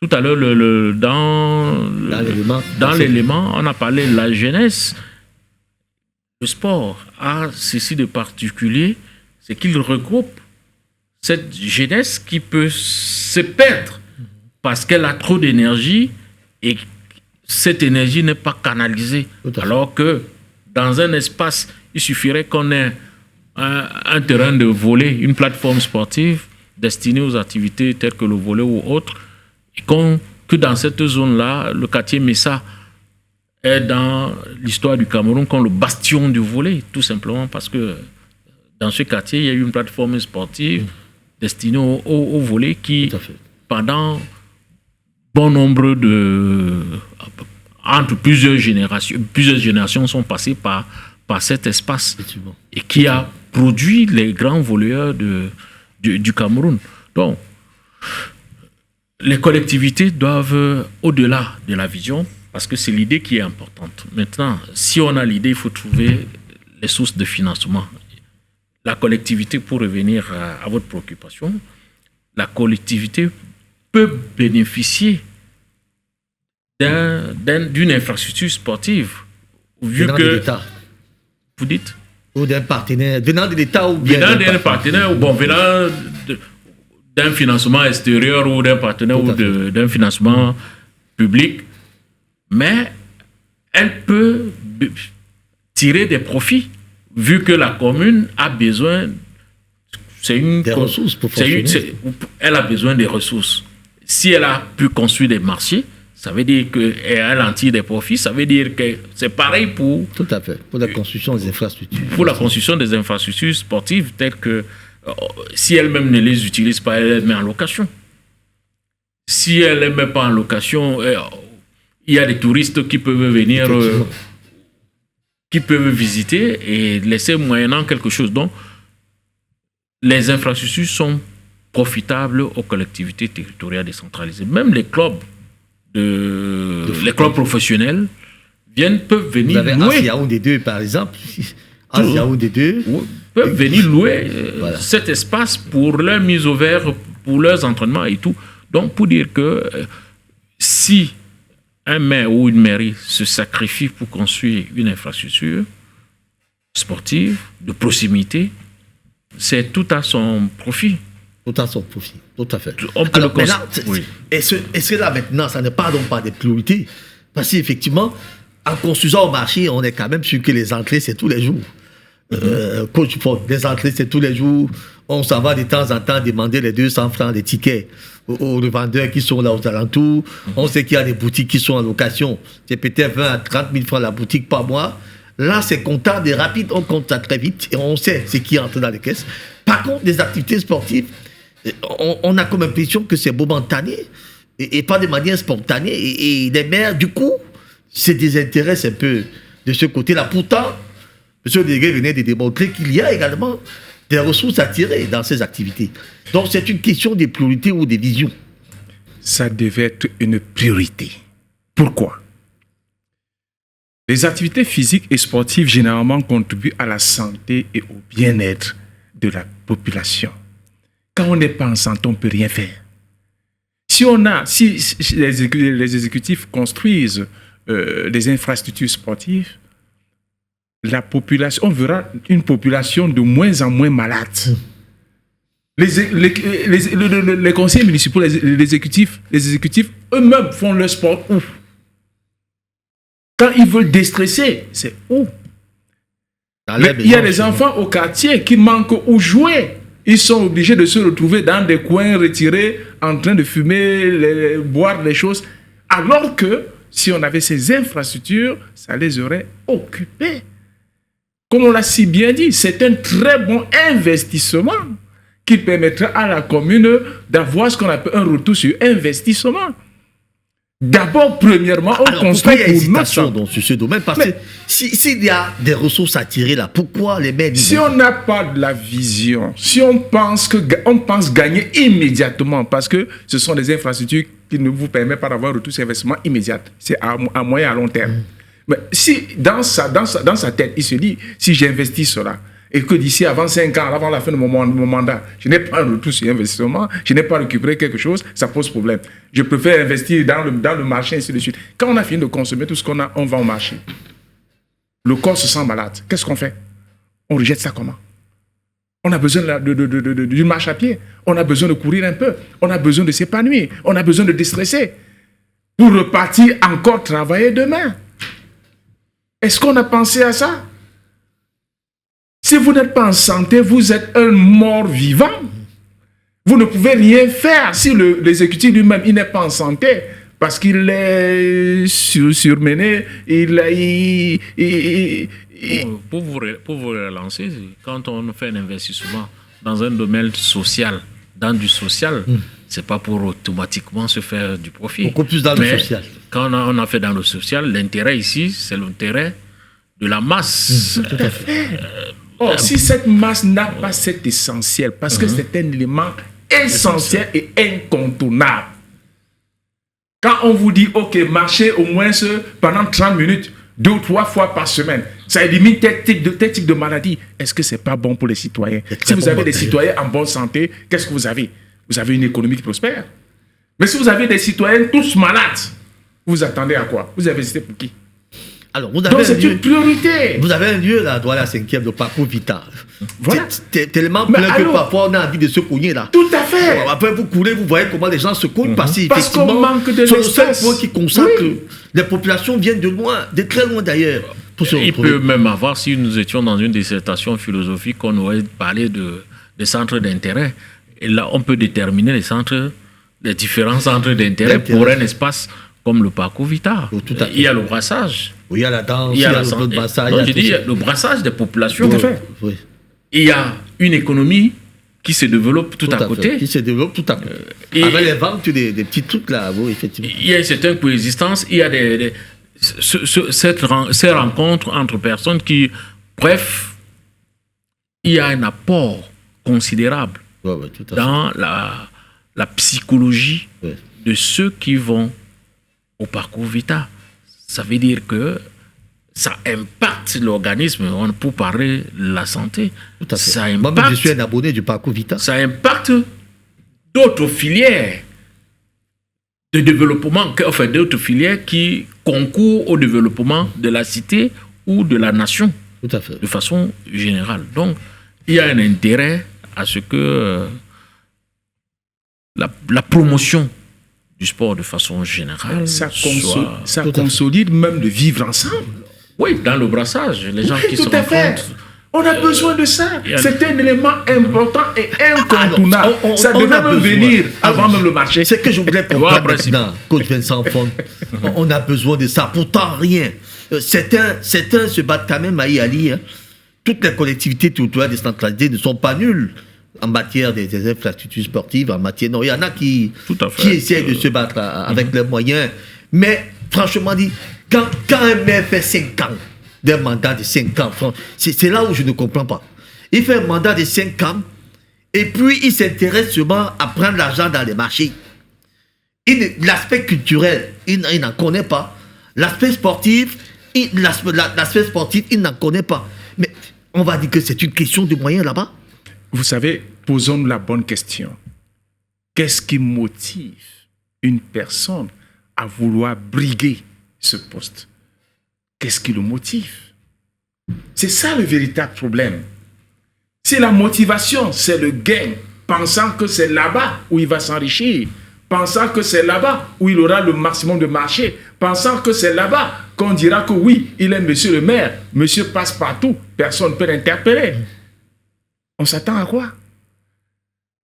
Tout à l'heure, dans l'élément, on a parlé de la jeunesse. Le sport a ceci de particulier, c'est qu'il regroupe cette jeunesse qui peut se perdre parce qu'elle a trop d'énergie et cette énergie n'est pas canalisée. Alors que dans un espace, il suffirait qu'on ait un terrain de volley, une plateforme sportive destinée aux activités telles que le volley ou autres, et que dans cette zone-là, le quartier Messa est dans l'histoire du Cameroun comme le bastion du volley, tout simplement parce que dans ce quartier, il y a eu une plateforme sportive destinée au volley qui, pendant bon nombre entre plusieurs générations sont passées par cet espace et qui a produit les grands volleyeurs du Cameroun. Donc, les collectivités doivent, au-delà de la vision, parce que c'est l'idée qui est importante. Maintenant, si on a l'idée, il faut trouver les sources de financement. La collectivité, pour revenir à votre préoccupation, la collectivité peut bénéficier d'une infrastructure sportive. Vu venant que, de l'État. Vous dites? Ou d'un partenaire. Venant de l'État ou bien venant d'un partenaire, ou venant d'un financement extérieur ou d'un partenaire ou d'un financement public. Mais elle peut tirer des profits, vu que la commune a besoin... des ressources pour fonctionner. Elle a besoin des ressources. Si elle a pu construire des marchés, ça veut dire qu'elle en tire des profits, ça veut dire que c'est pareil pour... Tout à fait, pour la construction des infrastructures. Pour la construction des infrastructures sportives, telles que si elle-même ne les utilise pas, elle les met en location. Si elle ne les met pas en location, il y a des touristes qui peuvent venir, qui peuvent visiter et laisser moyennant quelque chose. Donc, les infrastructures sont profitables aux collectivités territoriales décentralisées. Même les clubs les clubs professionnels peuvent venir louer. Vous avez Asia Yaoundé 2 par exemple. Asia Yaoundé 2 peuvent venir louer cet espace pour leur mise au vert, pour leurs entraînements et tout. Donc pour dire que si un maire ou une mairie se sacrifie pour construire une infrastructure sportive de proximité, c'est tout à son profit. Tout à son profit, tout à fait. On peut Alors, le mais là, oui. est-ce que là maintenant, ça ne part donc pas des priorités? Parce qu'effectivement, en construisant au marché, on est quand même sûr que les entrées, c'est tous les jours. Coach, des entrées, c'est tous les jours. On s'en va de temps en temps demander les 200 francs des tickets aux revendeurs qui sont là aux alentours. On sait qu'il y a des boutiques qui sont en location. C'est peut-être 20 à 30 000 francs la boutique par mois. Là, c'est comptable et rapide. On compte ça très vite et on sait ce qui entre dans les caisses. Par contre, les activités sportives, on a comme impression que c'est momentané et pas de manière spontanée. Et les maires, du coup, se désintéressent un peu de ce côté-là. Pourtant, M. Deguet venait de démontrer qu'il y a également des ressources à tirer dans ces activités. Donc, c'est une question des priorités ou des visions. Ça devait être une priorité. Pourquoi? Les activités physiques et sportives généralement contribuent à la santé et au bien-être de la population. Quand on n'est pas en santé, on ne peut rien faire. Si les exécutifs construisent des infrastructures sportives, la population, on verra une population de moins en moins malade. Les conseillers municipaux, les exécutifs eux-mêmes font le sport où? Quand ils veulent déstresser, c'est où? Il y a des enfants au quartier qui manquent où jouer. Ils sont obligés de se retrouver dans des coins retirés, en train de fumer, boire des choses. Alors que si on avait ces infrastructures, ça les aurait occupés. Comme on l'a si bien dit, c'est un très bon investissement qui permettra à la commune d'avoir ce qu'on appelle un retour sur investissement. D'abord, premièrement, on construit pour hésitation sur ce domaine. Parce que s'il y a des ressources à tirer là, pourquoi les mettre? Si on n'a pas de la vision, si on pense gagner immédiatement, parce que ce sont des infrastructures qui ne vous permettent pas d'avoir un retour sur investissement immédiat, c'est à moyen et à long terme. Mais si dans sa tête, il se dit, si j'investis cela, et que d'ici avant 5 ans, avant la fin de mon mandat, je n'ai pas un retour sur investissement, je n'ai pas récupéré quelque chose, ça pose problème. Je préfère investir dans le marché, ainsi de suite. Quand on a fini de consommer tout ce qu'on a, on va au marché. Le corps se sent malade. Qu'est-ce qu'on fait? On rejette ça comment? On a besoin d'une marche à pied. On a besoin de courir un peu. On a besoin de s'épanouir. On a besoin de déstresser. Pour repartir encore travailler demain. Est-ce qu'on a pensé à ça? Si vous n'êtes pas en santé, vous êtes un mort vivant. Vous ne pouvez rien faire si l'exécutif lui-même il n'est pas en santé parce qu'il est surmené. Pour vous relancer, quand on fait un investissement dans un domaine social, dans du social, c'est pas pour automatiquement se faire du profit. Beaucoup plus dans le social. Quand on a fait dans le social, l'intérêt ici, c'est l'intérêt de la masse. Tout à fait. Si cette masse n'a pas cet essentiel, parce que c'est un élément essentiel et incontournable. Quand on vous dit, OK, marchez au moins pendant 30 minutes, 2 ou 3 fois par semaine, ça élimine tel type de maladie. Est-ce que ce n'est pas bon pour les citoyens? Si vous avez des citoyens en bonne santé, qu'est-ce que vous avez? Vous avez une économie qui prospère. Mais si vous avez des citoyens tous malades, vous attendez à quoi? Vous investissez pour qui? Alors, donc c'est une priorité. Vous avez un lieu là, dans la 5e de parcours vital. Voilà. Tellement plein que parfois on a envie de se cogner là. Tout à fait. Après vous courez, vous voyez comment les gens se cognent parce qu'on manque de c'est le seul l'espace. point qui consacre. Les populations viennent de loin, de très loin d'ailleurs. Il peut même avoir, si nous étions dans une dissertation philosophique, on aurait parlé des centres d'intérêt. Et là, on peut déterminer les différents centres d'intérêt pour un espace comme le parcours Vita. Il y a le brassage. Oui, il y a la danse, il y a le brassage. Donc, je dis, le brassage des populations. Tout à fait. Oui. Il y a une économie qui se développe tout à côté. Qui se développe tout à côté. Avec les ventes des petits trucs là, oui, effectivement. Il y a une certaine coexistence, il y a ces rencontres entre personnes qui... Bref, il y a un apport considérable dans la psychologie de ceux qui vont au parcours Vita. Ça veut dire que ça impacte l'organisme, pour parler de la santé. Tout à fait. Ça impacte, moi, je suis un abonné du parcours Vita. Ça impacte d'autres filières de développement, enfin d'autres filières qui concourent au développement de la cité ou de la nation. Tout à fait. De façon générale. Donc, il y a un intérêt à ce que la promotion du sport de façon générale. Ça consolide même le vivre ensemble. Oui, dans le brassage, les gens qui se tout à fait. rencontrent. On a besoin de ça. C'est un élément important et incontournable. Ça devait même venir avant même le marché. C'est que je voudrais comprendre maintenant, coach Vincent Font. On a besoin de ça. Pourtant, rien. Certains se battent quand même à y aller. Hein. Toutes les collectivités territoriales décentralisées ne sont pas nulles en matière des infrastructures sportives. En matière, non, il y en a qui essaient de se battre avec les moyens. Mais franchement dit, quand un maire fait 5 ans, d'un mandat de 5 ans, c'est là où je ne comprends pas. Il fait un mandat de 5 ans et puis il s'intéresse seulement à prendre l'argent dans les marchés. L'aspect culturel, il n'en connaît pas. L'aspect sportif, il n'en connaît pas. Mais on va dire que c'est une question de moyens là-bas. Vous savez, posons la bonne question. Qu'est-ce qui motive une personne à vouloir briguer ce poste? Qu'est-ce qui le motive? C'est ça le véritable problème. Si la motivation, c'est le gain, pensant que c'est là-bas où il va s'enrichir, pensant que c'est là-bas où il aura le maximum de marché, pensant que c'est là-bas qu'on dira que oui, il est monsieur le maire, monsieur passe partout, personne ne peut l'interpeller. On s'attend à quoi?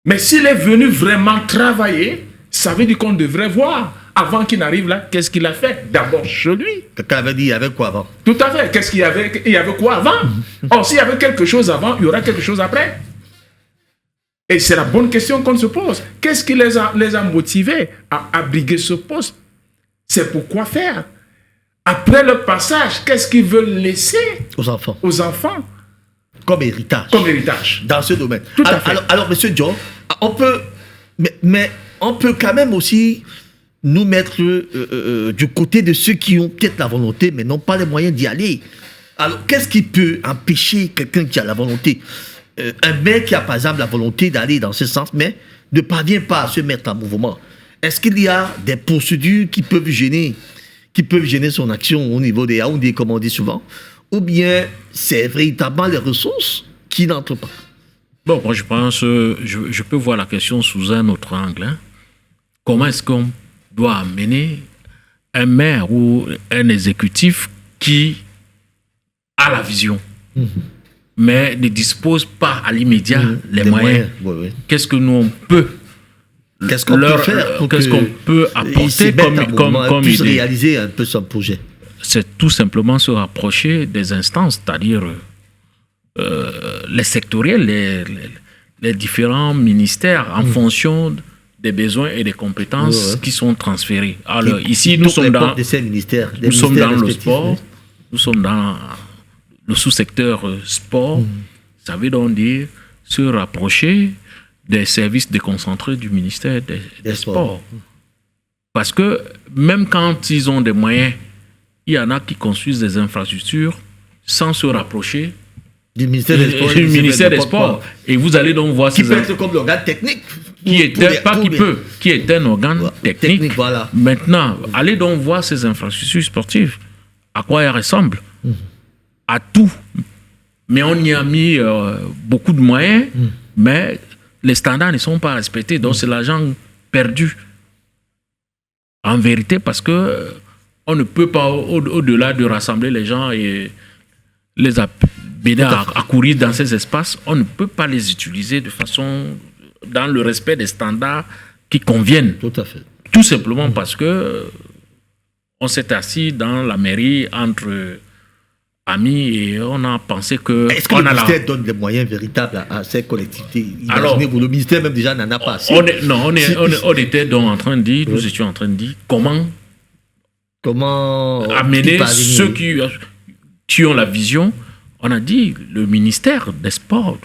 Mais s'il est venu vraiment travailler, ça veut dire qu'on devrait voir. Avant qu'il n'arrive là, qu'est-ce qu'il a fait? D'abord chez lui. Quelqu'un avait dit, il y avait quoi avant? Tout à fait. Qu'est-ce qu'il y avait? Il y avait quoi avant? Or, s'il y avait quelque chose avant, il y aura quelque chose après. Et c'est la bonne question qu'on se pose. Qu'est-ce qui les a motivés à briguer ce poste? C'est pour quoi faire? Après le passage, qu'est-ce qu'ils veulent laisser aux enfants? Comme héritage. Dans ce domaine. Tout à fait. Alors, monsieur John, on peut, mais on peut quand même aussi nous mettre du côté de ceux qui ont peut-être la volonté, mais n'ont pas les moyens d'y aller. Alors, qu'est-ce qui peut empêcher quelqu'un qui a la volonté? Un maire qui a, par exemple, la volonté d'aller dans ce sens, mais ne parvient pas à se mettre en mouvement. Est-ce qu'il y a des procédures qui peuvent gêner son action au niveau des Yaoundé, comme on dit souvent? Ou bien c'est véritablement les ressources qui n'entrent pas? Bon, moi je pense, je peux voir la question sous un autre angle. Hein. Comment est-ce qu'on doit amener un maire ou un exécutif qui a la vision, mais ne dispose pas à l'immédiat les moyens? Oui. Qu'est-ce que nous on peut Qu'est-ce qu'on peut faire pour qu'est-ce qu'on peut apporter comme puisse réaliser un peu son projet? C'est tout simplement se rapprocher des instances, c'est-à-dire les sectoriels, les différents ministères en fonction des besoins et des compétences qui sont transférés. Alors ici, nous sommes dans le sport, nous sommes dans le sous-secteur sport. Ça veut donc dire se rapprocher des services déconcentrés du ministère des Sports. Parce que même quand ils ont des moyens, il y en a qui construisent des infrastructures sans se rapprocher du ministère des Sports. Et vous allez donc voir... Qui peut être comme l'organe technique. Qui est un organe technique. Voilà. Maintenant, allez donc voir ces infrastructures sportives. À quoi elles ressemblent? À tout. Mais on y a mis beaucoup de moyens, mais les standards ne sont pas respectés. Donc c'est l'argent perdu. En vérité, parce que on ne peut pas, au-delà de rassembler les gens et les aider à courir dans ces espaces, on ne peut pas les utiliser de façon, dans le respect des standards qui conviennent. Tout à fait. Tout simplement parce que on s'est assis dans la mairie entre amis et on a pensé que... Est-ce que le ministère donne des moyens véritables à ces collectivités? Imaginez-vous, le ministère même déjà n'en a pas assez. On était donc en train de dire, nous étions en train de dire comment amener ceux qui ont la vision. On a dit, le ministère des Sports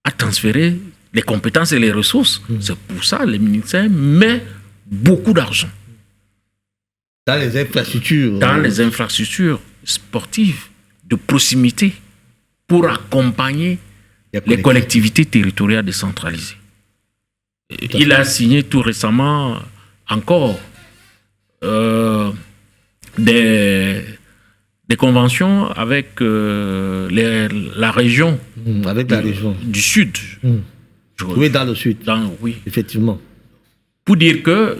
a transféré les compétences et les ressources. C'est pour ça que le ministère met beaucoup d'argent. Dans les infrastructures. Dans les infrastructures sportives de proximité pour accompagner les collectivités territoriales décentralisées. Il a signé tout récemment encore des conventions avec la région, avec la région du Sud. Oui, dans le Sud. Oui. Effectivement. pour dire que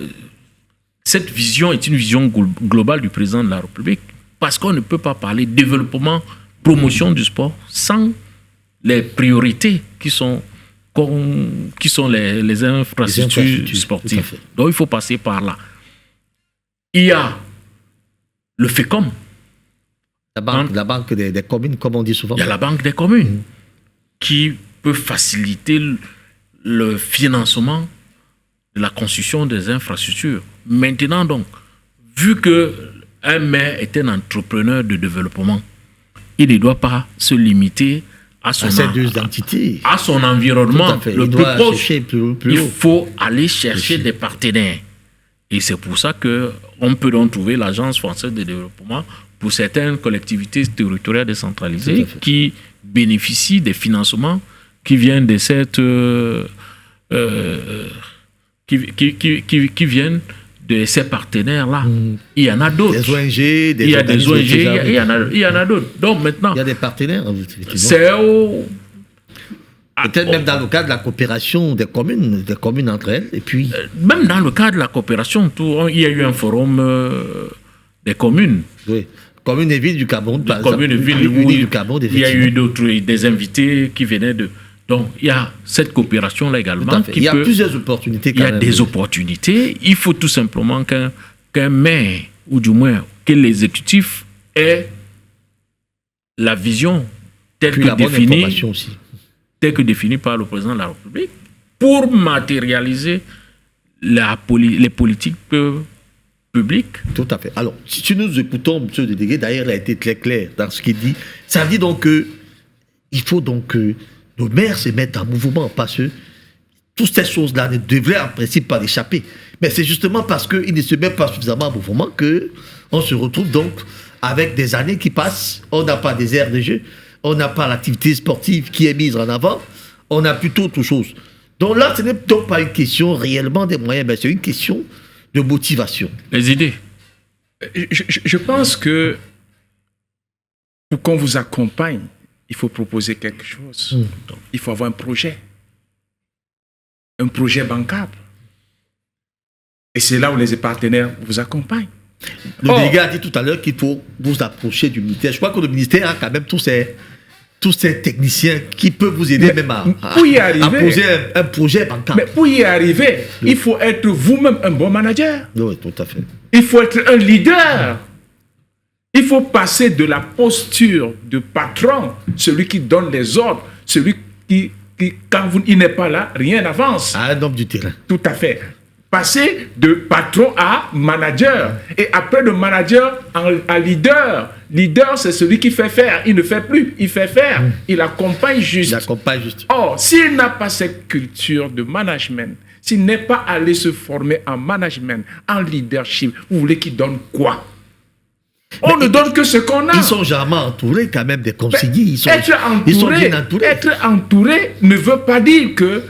cette vision est une vision globale du président de la République, parce qu'on ne peut pas parler de développement, promotion du sport sans les priorités qui sont les infrastructures sportives. Donc il faut passer par là. Il y a le FECOM. La banque des communes, comme on dit souvent. Il y a la banque des communes qui peut faciliter le financement de la construction des infrastructures. Maintenant donc, vu qu'un maire est un entrepreneur de développement, il ne doit pas se limiter à son environnement le plus proche. Il faut aller chercher des partenaires. Et c'est pour ça qu'on peut donc trouver l'Agence française de développement pour certaines collectivités territoriales décentralisées qui bénéficient des financements qui viennent de cette qui viennent de ces partenaires-là. Il y en a d'autres. Des ONG, il y a des ONG, il y en a d'autres. Donc maintenant, il y a des partenaires. C'est peut-être même dans le cadre de la coopération des communes entre elles. Et puis même dans le cadre de la coopération, il y a eu un forum des communes. Oui. Communes et villes du Cameroun, par exemple. Communes et villes du Cameroun, il y a eu des invités qui venaient de... Donc, il y a cette coopération-là également. Il y a plusieurs opportunités. Il y a des opportunités. Il faut tout simplement qu'un maire, ou du moins que l'exécutif ait la vision telle que définie par le président de la République pour matérialiser les politiques publiques. Tout à fait. Alors, si nous écoutons M. Dédégué, d'ailleurs, il a été très clair dans ce qu'il dit. Ça dit donc qu'il faut donc que nos maires se mettent en mouvement, parce que toutes ces choses-là ne devraient en principe pas échapper. Mais c'est justement parce qu'ils ne se mettent pas suffisamment en mouvement qu'on se retrouve donc avec des années qui passent. On n'a pas des aires de jeu, on n'a pas l'activité sportive qui est mise en avant, on a plutôt autre chose. Donc là, ce n'est donc pas une question réellement des moyens, mais c'est une question de motivation. Les idées. Je pense que pour qu'on vous accompagne, il faut proposer quelque chose. Il faut avoir un projet bancable. Et c'est là où les partenaires vous accompagnent. Le délégué a dit tout à l'heure qu'il faut vous approcher du ministère. Je crois que le ministère a quand même tous ces techniciens qui peuvent vous aider même à poser un projet bancable. Mais pour y arriver, il faut être vous-même un bon manager. Oui, tout à fait. Il faut être un leader. Il faut passer de la posture de patron, celui qui donne les ordres, celui qui quand il n'est pas là, rien n'avance. À un homme du terrain. Tout à fait. Passer de patron à manager. Et après de manager à leader. Leader, c'est celui qui fait faire. Il ne fait plus, il fait faire. Il accompagne juste. Or, s'il n'a pas cette culture de management, s'il n'est pas allé se former en management, en leadership, vous voulez qu'il donne quoi? On ne donne que ce qu'on a. Ils sont jamais entourés quand même des conseillers. Ils sont bien entourés. Être entouré ne veut pas dire que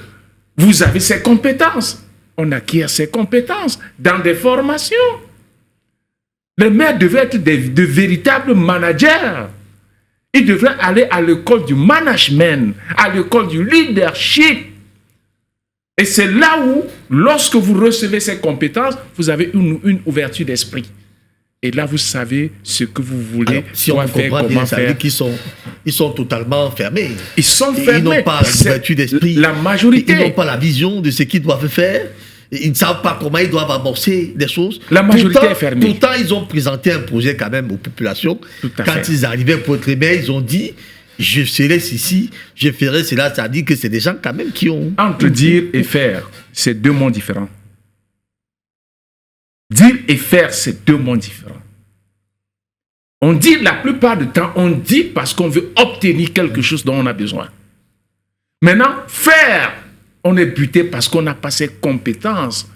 vous avez ces compétences. On acquiert ces compétences dans des formations. Les maires devaient être de véritables managers. Ils devraient aller à l'école du management, à l'école du leadership. Et c'est là où, lorsque vous recevez ces compétences, vous avez une ouverture d'esprit. Et là, vous savez ce que vous voulez. Alors, si on faire, comment faire. Ils sont totalement fermés. Ils sont fermés. Ils n'ont pas l'ouverture d'esprit. La majorité. Ils n'ont pas la vision de ce qu'ils doivent faire. Ils ne savent pas comment ils doivent amorcer des choses. La majorité est fermée. Pourtant, ils ont présenté un projet quand même aux populations. Quand ils arrivaient pour être maires, ils ont dit « je serai ceci, je ferai cela ». Ça dit que c'est des gens quand même qui ont... Entre dire et faire, c'est deux mondes différents. Dire et faire, c'est deux mondes différents. On dit la plupart du temps, on dit parce qu'on veut obtenir quelque chose dont on a besoin. Maintenant, faire, on est buté parce qu'on n'a pas ces compétences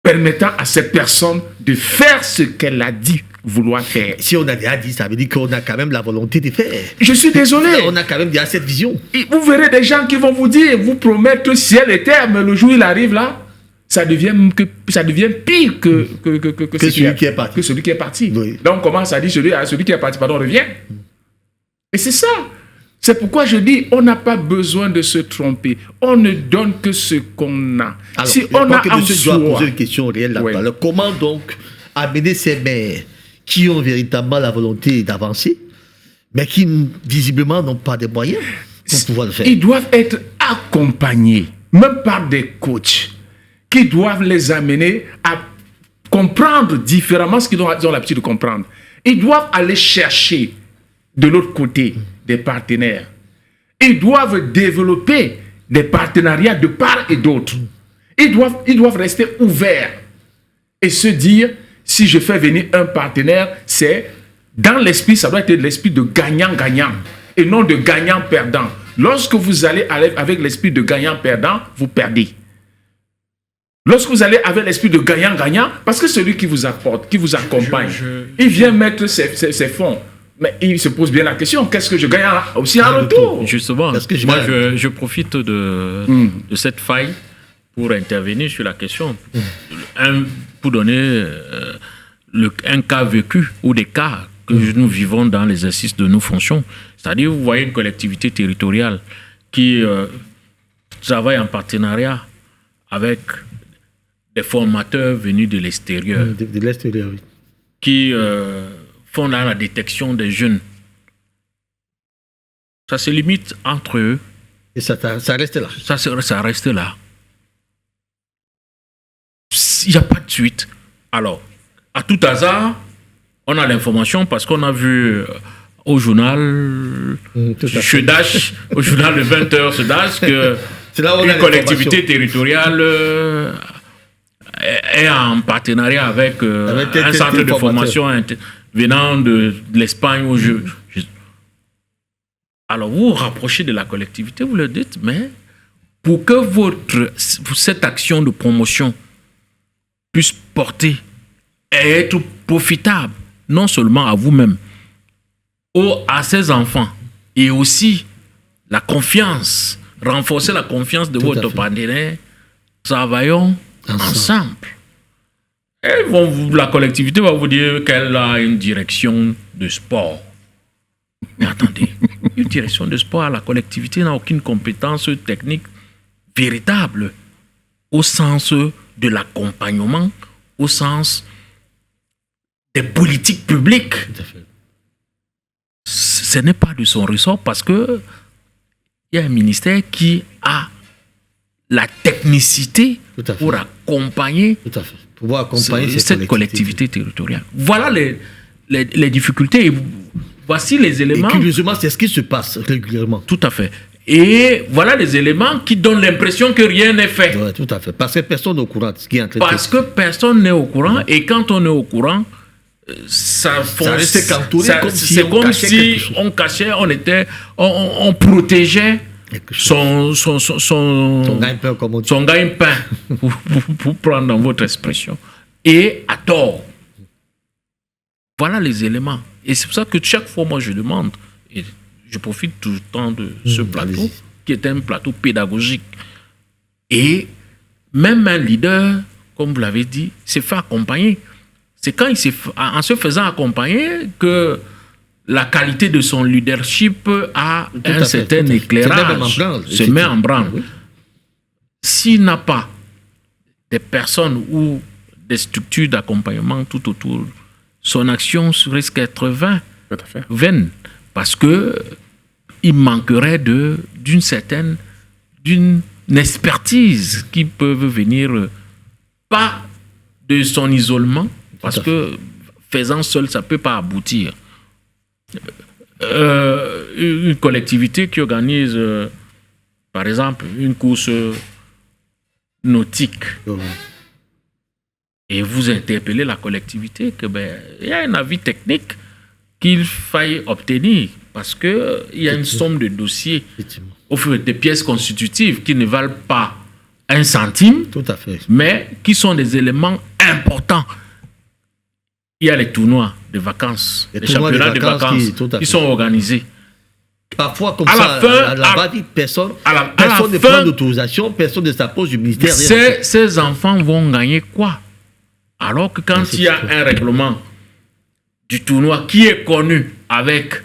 permettant à cette personne de faire ce qu'elle a dit vouloir faire. Si on a déjà dit, ça veut dire qu'on a quand même la volonté de faire. Je suis désolé. On a quand même déjà cette vision. Et vous verrez des gens qui vont vous dire, vous promettre ciel et terre, mais le jour où il arrive là, ça devient pire que celui qui est parti. Que celui qui est parti. Oui. Donc on commence à dire celui qui est parti, pardon, revient. Et c'est ça. C'est pourquoi je dis, on n'a pas besoin de se tromper. On ne donne que ce qu'on a. Alors, Si je on crois a que en monsieur doit soi, poser une question réelle là-dedans. Oui. Alors, comment donc amener ces maires qui ont véritablement la volonté d'avancer, mais qui visiblement n'ont pas de moyens pour pouvoir le faire? ils doivent être accompagnés, même par des coachs, qui doivent les amener à comprendre différemment ce qu'ils ont l'habitude de comprendre. Ils doivent aller chercher de l'autre côté des partenaires. Ils doivent développer des partenariats de part et d'autre. Ils doivent rester ouverts et se dire, si je fais venir un partenaire, c'est dans l'esprit, ça doit être l'esprit de gagnant-gagnant et non de gagnant-perdant. Lorsque vous allez avec l'esprit de gagnant-perdant, vous perdez. Lorsque vous allez avec l'esprit de gagnant-gagnant, parce que celui qui vous apporte, qui vous accompagne, il vient mettre ses fonds. Mais il se pose bien la question, qu'est-ce que je gagne aussi en retour? Justement, Parce que moi je profite de cette faille pour intervenir sur la question. Pour donner un cas vécu ou des cas que nous vivons dans l'exercice de nos fonctions. C'est-à-dire, vous voyez une collectivité territoriale qui travaille en partenariat avec des formateurs venus de l'extérieur. De l'extérieur, oui. Qui font la détection des jeunes. Ça se limite entre eux. Et ça reste là. Ça reste là. Il n'y a pas de suite. Alors, à tout hasard, on a l'information parce qu'on a vu au journal Sedash, au journal de 20h Sedash, que une collectivité territoriale est en partenariat avec un centre de formation venant de l'Espagne. Alors, vous vous rapprochez de la collectivité, vous leur dites, mais pour que cette action de promotion puisse porter et être profitable, non seulement à vous-même, à ses enfants, et aussi la confiance, renforcer la confiance de votre partenaire, travaillons ensemble. Et la collectivité va vous dire qu'elle a une direction de sport. Mais attendez, une direction de sport, la collectivité n'a aucune compétence technique véritable au sens de l'accompagnement, au sens des politiques publiques. Ce n'est pas de son ressort parce que il y a un ministère qui a la technicité pour accompagner, cette collectivité territoriale. Voilà les difficultés. Et voici les éléments. Et curieusement, c'est ce qui se passe régulièrement. Tout à fait. Et voilà les éléments qui donnent l'impression que rien n'est fait. Oui, tout à fait. Parce que personne n'est au courant de ce qui est en train de Parce que personne n'est au courant. Et quand on est au courant, ça reste cantonné comme si on cachait, on protégeait son gagne-pain, comme on dit. Son gagne-pain, pour prendre dans votre expression. Et à tort. Voilà les éléments. Et c'est pour ça que chaque fois, moi, je demande, et je profite tout le temps de ce plateau, qui est un plateau pédagogique. Et même un leader, comme vous l'avez dit, s'est fait accompagner. C'est quand en se faisant accompagner que la qualité de son leadership a un certain éclairage, se met en branle. Oui. S'il n'a pas des personnes ou des structures d'accompagnement tout autour, son action risque d'être vaine, parce que il manquerait d'une expertise qui peut venir pas de son isolement, parce que faisant seul, ça ne peut pas aboutir. Une collectivité qui organise, par exemple, une course nautique, et vous interpellez la collectivité que y a un avis technique qu'il faille obtenir, parce qu'il y a une somme de dossiers, des pièces constitutives qui ne valent pas un centime, tout à fait, mais qui sont des éléments importants. Il y a les tournois de vacances, les championnats de vacances qui sont organisés. Parfois, comme ça, à la va-vite, personne ne prend d'autorisation, personne ne s'approche du ministère. Ces enfants vont gagner quoi? Alors que quand il y a un règlement du tournoi qui est connu avec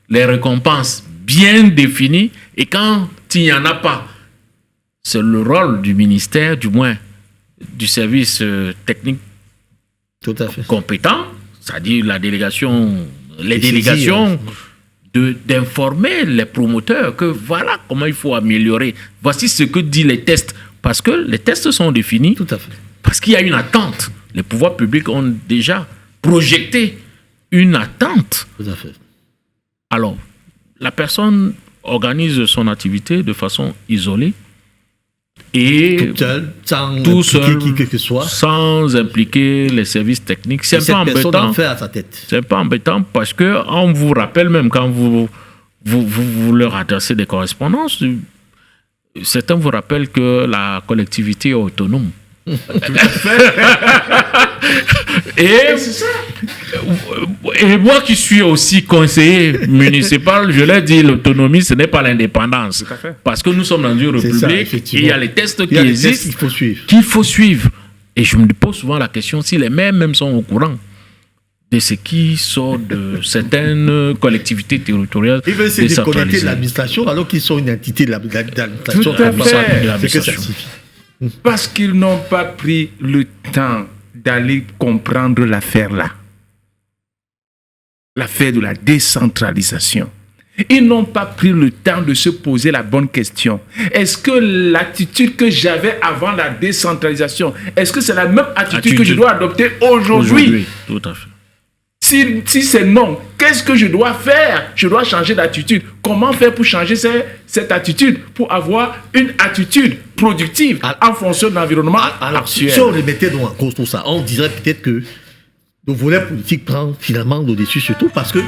les récompenses bien définies. Et quand il n'y en a pas, c'est le rôle du ministère, du moins du service technique Tout à fait. compétent, c'est-à-dire la délégation, les Et délégations, d'informer les promoteurs que voilà comment il faut améliorer. Voici ce que disent les tests. Parce que les tests sont définis. Tout à fait. Parce qu'il y a une attente. Les pouvoirs publics ont déjà projeté une attente. Tout à fait. Alors, la personne organise son activité de façon isolée et Tout seul, sans tout impliquer seul, qui que ce soit. sans impliquer les services techniques. C'est Et un cette peu personne embêtant. en fait à sa tête. C'est un peu embêtant parce qu'on vous rappelle même quand vous leur adressez des correspondances, certains vous rappellent que la collectivité est autonome. Et moi qui suis aussi conseiller municipal, je leur dis l'autonomie, ce n'est pas l'indépendance. Tout à fait. Parce que nous sommes dans une C'est ça, république et effectivement. il y a les tests Il qui y a des tests existent qu'il faut suivre. qu'il faut suivre. Et je me pose souvent la question si les maires même sont au courant de ce qui sort de certaines collectivités territoriales Ils veulent se déconnecter de décentralisées. l'administration alors qu'ils sont une entité de l'administration. Tout à fait. C'est que ça signifie. Parce qu'ils n'ont pas pris le temps d'aller comprendre l'affaire là. L'affaire de la décentralisation. Ils n'ont pas pris le temps de se poser la bonne question. Est-ce que l'attitude que j'avais avant la décentralisation, est-ce que c'est la même attitude que je dois adopter aujourd'hui? Tout à fait. Si c'est non, qu'est-ce que je dois faire? Je dois changer d'attitude. Comment faire pour changer cette attitude? Pour avoir une attitude productive en fonction de l'environnement Alors, actuel. si on remettait donc en cause tout ça, on dirait peut-être que le volet politique prend finalement le dessus, surtout parce que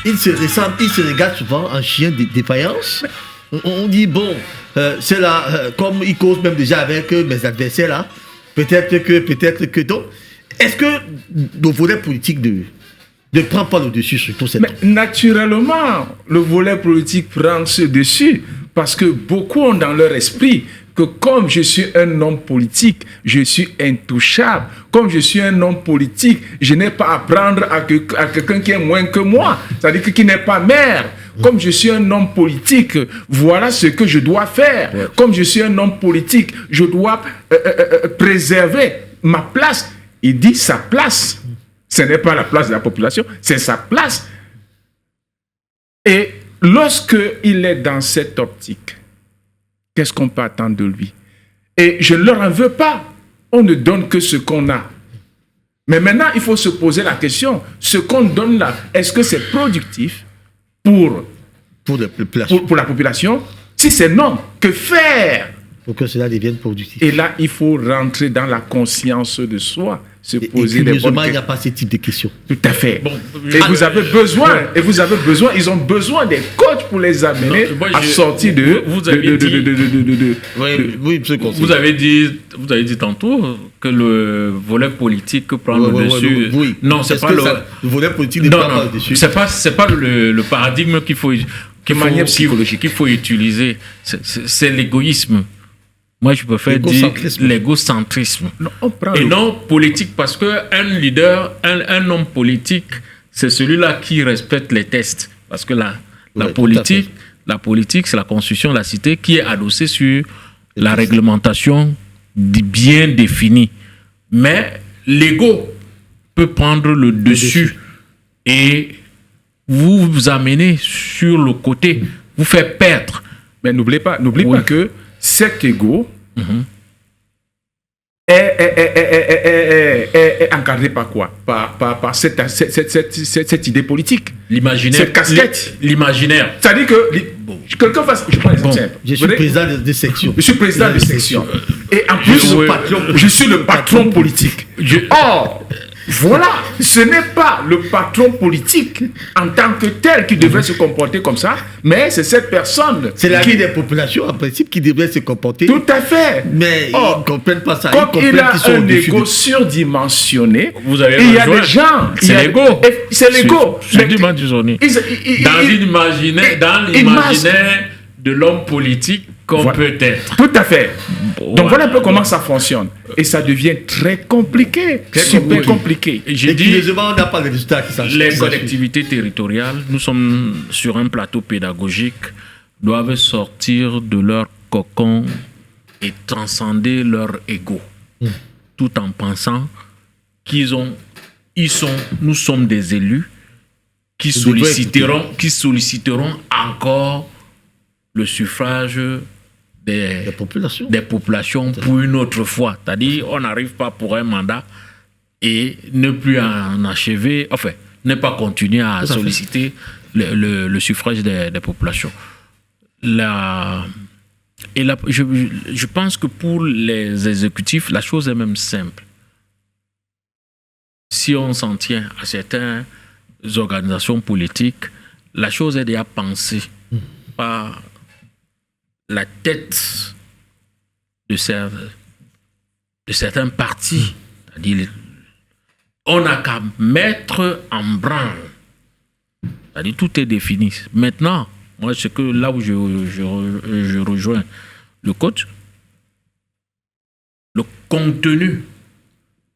il se regarde souvent en chien de défaillance. On dit, bon, c'est là, comme il cause même déjà avec mes adversaires là, peut-être que donc, est-ce que le volet politique ne prend pas le dessus sur tout cette... Mais naturellement, le volet politique prend ce dessus parce que beaucoup ont dans leur esprit que comme je suis un homme politique, je suis intouchable. Comme je suis un homme politique, je n'ai pas à prendre à quelqu'un qui est moins que moi, c'est-à-dire qui n'est pas maire. Comme je suis un homme politique, voilà ce que je dois faire. Ouais. Comme je suis un homme politique, je dois préserver ma place. Il dit sa place. Ce n'est pas la place de la population, c'est sa place. Et lorsqu'il est dans cette optique, qu'est-ce qu'on peut attendre de lui? Et je ne leur en veux pas. On ne donne que ce qu'on a. Mais maintenant, il faut se poser la question, ce qu'on donne là, est-ce que c'est productif pour la population? Si c'est non, que faire? Pour que cela devienne productif. Et là, il faut rentrer dans la conscience de soi, se poser des bonnes questions. Il n'y a pas ce type de questions. Tout à fait. Bon, et vous avez besoin, ils ont besoin des coachs pour les amener à sortir de... Vous avez dit tantôt que le volet politique prend le dessus. Oui. Non, c'est pas le volet politique ne prend pas le dessus. C'est pas le paradigme qu'il faut utiliser. C'est l'égoïsme. Moi, je préfère dire l'égocentrisme. Et non politique, parce qu'un leader, un homme politique, c'est celui-là qui respecte les tests. Parce que la politique, c'est la constitution de la cité qui est adossée sur la réglementation bien définie. Mais l'ego peut prendre le dessus et vous amener sur le côté, vous faire perdre. Mais n'oubliez pas que cet ego est encadré par quoi? Par cette idée politique. L'imaginaire. Cette casquette. L'imaginaire. C'est-à-dire que quelqu'un fasse... Je prends l'exemple simple. Je suis président de section. Je suis président de section. Et en plus, je suis le patron politique. Or, voilà, ce n'est pas le patron politique en tant que tel qui devrait se comporter comme ça, mais c'est cette personne. C'est la vie des populations, en principe, qui devrait se comporter. Tout à fait. Mais ils ne comprennent pas ça. Comme il a un ego surdimensionné, vous avez il y a des gens. C'est l'ego. C'est l'ego. Dans l'imaginaire de l'homme politique, qu'on peut être. Tout à fait. Donc voilà un peu comment donc, ça fonctionne. Et ça devient très compliqué, super compliqué. J'ai Et dit, curieusement, on n'a pas de résultats qui s'enchaînent. les collectivités territoriales, nous sommes sur un plateau pédagogique, doivent sortir de leur cocon et transcender leur ego, tout en pensant nous sommes des élus qui solliciteront encore le suffrage des populations pour une autre fois. C'est-à-dire, on n'arrive pas pour un mandat et ne plus en achever, enfin, ne pas continuer à solliciter le suffrage des populations. Je pense que pour les exécutifs, la chose est même simple. Si on s'en tient à certaines organisations politiques, la chose est déjà pensée par la tête de certains partis. C'est-à-dire, on n'a qu'à mettre en branle. C'est-à-dire, tout est défini. Maintenant, moi, c'est que là où je rejoins le coach, le contenu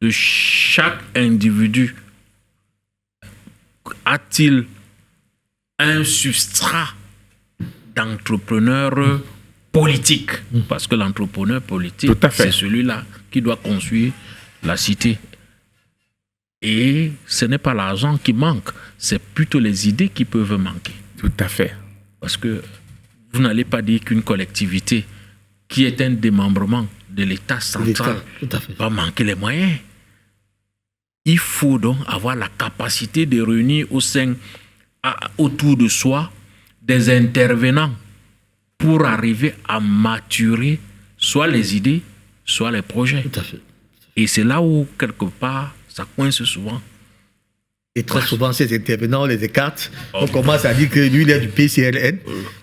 de chaque individu a-t-il un substrat d'entrepreneur politique? Parce que l'entrepreneur politique, c'est celui-là qui doit construire la cité. Et ce n'est pas l'argent qui manque, c'est plutôt les idées qui peuvent manquer. Tout à fait. Parce que vous n'allez pas dire qu'une collectivité qui est un démembrement de l'État central va manquer les moyens. Il faut donc avoir la capacité de réunir autour de soi des intervenants pour arriver à maturer soit les idées, soit les projets. Tout à fait. Et c'est là où, quelque part, ça coince souvent. Et très souvent, ces intervenants, on les écarte. On commence à dire que lui, il est du PCLN,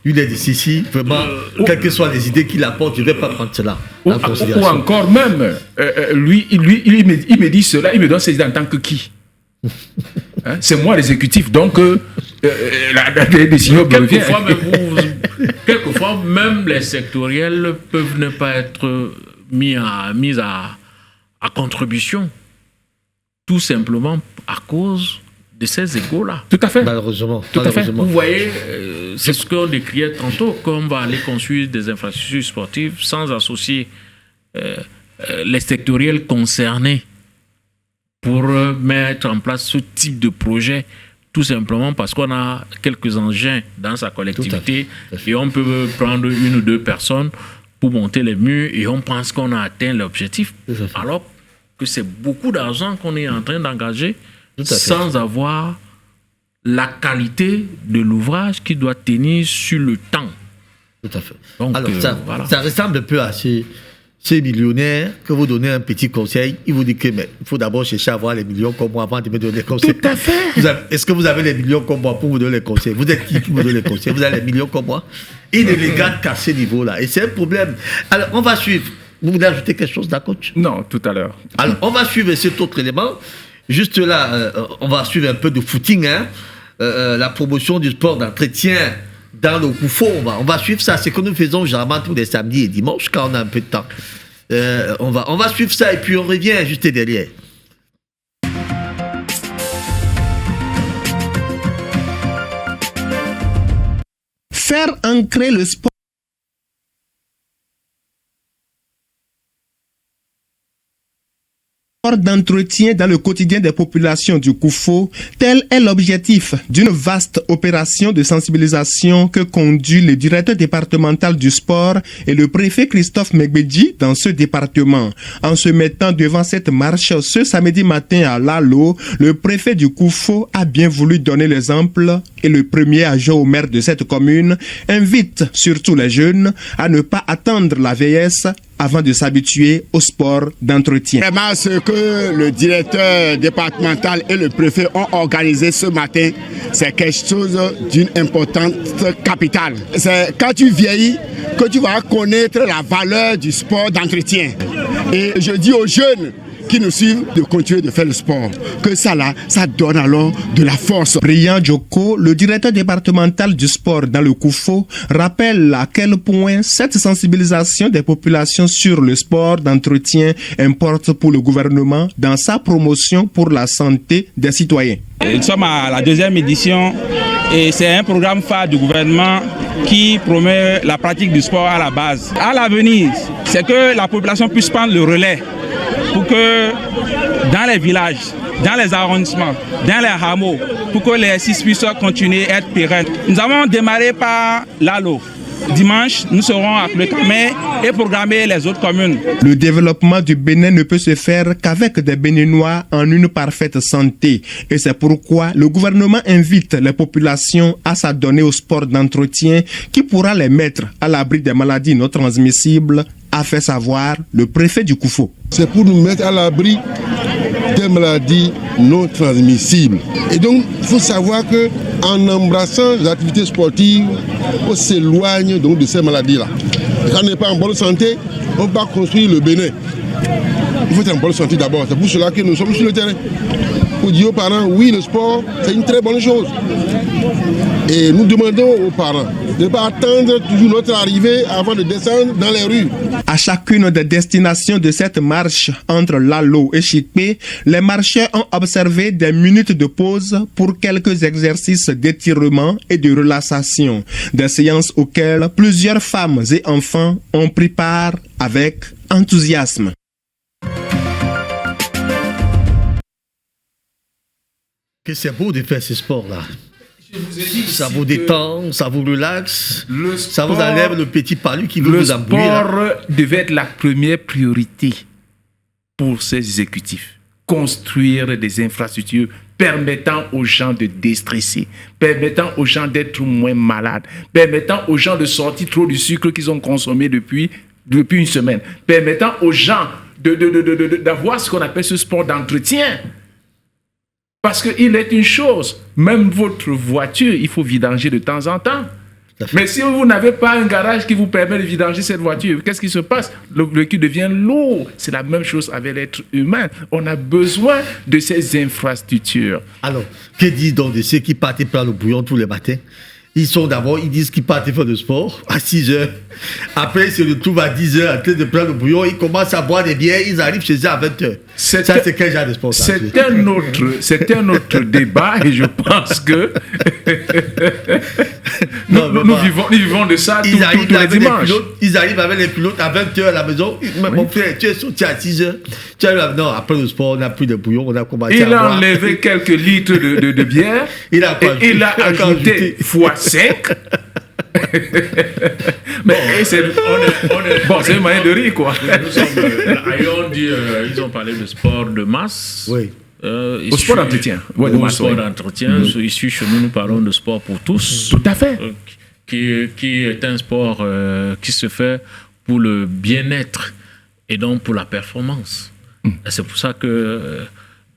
lui, il est du CICI. Vraiment, quelles que soient les idées qu'il apporte, je ne vais pas prendre cela en considération. Ou encore même, lui, il me dit cela, il me donne ses idées en tant que qui? Hein? C'est moi l'exécutif, donc la décision quelquefois, même les sectoriels peuvent ne pas être mis à contribution. Tout simplement à cause de ces égos-là. Tout à fait. Malheureusement. Tout à fait. Vous voyez, c'est ce qu'on décriait tantôt, qu'on va aller construire des infrastructures sportives sans associer les sectoriels concernés pour mettre en place ce type de projet, tout simplement parce qu'on a quelques engins dans sa collectivité et on peut prendre une ou deux personnes pour monter les murs et on pense qu'on a atteint l'objectif. Alors que c'est beaucoup d'argent qu'on est en train d'engager sans avoir la qualité de l'ouvrage qui doit tenir sur le temps. Tout à fait. Donc, alors, ça ressemble un peu à ces millionnaires que vous donnez un petit conseil. Il vous dit que il faut d'abord chercher à avoir les millions comme moi avant de me donner les conseils. Tout à fait. Est-ce que vous avez les millions comme moi pour vous donner les conseils? Vous êtes qui vous donne les conseils? Vous avez les millions comme moi? Il ne les garde qu'à ce niveau-là. Et c'est un problème. Alors, on va suivre. Vous voulez ajouter quelque chose, d'accord, coach? Non, tout à l'heure. Alors, on va suivre cet autre élément. Juste là, on va suivre un peu de footing, la promotion du sport d'entretien dans le Koufo. On va suivre ça. C'est ce que nous faisons généralement tous les samedis et dimanches quand on a un peu de temps. On va suivre ça et puis on revient juste derrière. Faire ancrer le sport d'entretien dans le quotidien des populations du Koufo, tel est l'objectif d'une vaste opération de sensibilisation que conduit le directeur départemental du sport et le préfet Christophe Megbedji dans ce département. En se mettant devant cette marche ce samedi matin à Lalo, le préfet du Koufo a bien voulu donner l'exemple et le premier adjoint au maire de cette commune invite surtout les jeunes à ne pas attendre la vieillesse avant de s'habituer au sport d'entretien. Vraiment, ce que le directeur départemental et le préfet ont organisé ce matin, c'est quelque chose d'une importance capitale. C'est quand tu vieillis que tu vas connaître la valeur du sport d'entretien. Et je dis aux jeunes qui nous suivent de continuer de faire le sport. Que ça là, ça donne alors de la force. Brian Djoko, le directeur départemental du sport dans le Koufo, rappelle à quel point cette sensibilisation des populations sur le sport d'entretien importe pour le gouvernement dans sa promotion pour la santé des citoyens. Nous sommes à la 2e édition et c'est un programme phare du gouvernement qui promeut la pratique du sport à la base. À l'avenir, c'est que la population puisse prendre le relais pour que dans les villages, dans les arrondissements, dans les hameaux, pour que l'exercice puisse continuer à être pérenne. Nous avons démarré par l'ALO. Dimanche, nous serons à Pleucamé et programmer les autres communes. Le développement du Bénin ne peut se faire qu'avec des Béninois en une parfaite santé. Et c'est pourquoi le gouvernement invite les populations à s'adonner au sport d'entretien qui pourra les mettre à l'abri des maladies non transmissibles, a fait savoir le préfet du Koufo. C'est pour nous mettre à l'abri des maladies non transmissibles. Et donc, il faut savoir qu'en embrassant les activités sportives, on s'éloigne donc de ces maladies-là. Et quand on n'est pas en bonne santé, on va construire le Bénin. Il faut être en bonne santé d'abord. C'est pour cela que nous sommes sur le terrain. Pour dire aux parents, oui, le sport, c'est une très bonne chose. Et nous demandons aux parents de ne pas attendre toujours notre arrivée avant de descendre dans les rues. À chacune des destinations de cette marche entre Lalo et Chikpé, les marcheurs ont observé des minutes de pause pour quelques exercices d'étirement et de relaxation. Des séances auxquelles plusieurs femmes et enfants ont pris part avec enthousiasme. Que c'est beau de faire ce sport-là. Ça vous détend, ça vous relaxe, ça vous enlève le petit palu qui veut vous embrouiller. Le sport devait être la première priorité pour ces exécutifs. Construire des infrastructures permettant aux gens de déstresser, permettant aux gens d'être moins malades, permettant aux gens de sortir trop du sucre qu'ils ont consommé depuis une semaine, permettant aux gens d'avoir ce qu'on appelle ce sport d'entretien. Parce qu'il est une chose, même votre voiture, il faut vidanger de temps en temps. Mais si vous n'avez pas un garage qui vous permet de vidanger cette voiture, qu'est-ce qui se passe? Le véhicule devient lourd. C'est la même chose avec l'être humain. On a besoin de ces infrastructures. Alors, que dit donc de ceux qui partent prendre le bouillon tous les matins? Ils disent qu'ils partent faire du sport à 6h. Après, ils se retrouvent à 10h en train de prendre le bouillon. Ils commencent à boire des bières. Ils arrivent chez eux à 20h. Ça, c'est quel genre de sport? C'est un autre débat et je pense que nous vivons de ça tous les dimanches. Ils arrivent avec les pilotes à 20h à la maison. Mon frère, tu es sorti à 6h. Tu arrives non, après le sport, on n'a plus de bouillon. On a commencé à boire. Il a enlevé quelques litres de bière. Il a ajouté x5. Mais c'est un moyen de rire, quoi. Ils ont parlé de sport de masse. Oui. Au sport d'entretien. Au sport d'entretien. Ici, chez nous parlons de sport pour tous. Tout à fait. Qui est un sport qui se fait pour le bien-être et donc pour la performance. Et c'est pour ça que...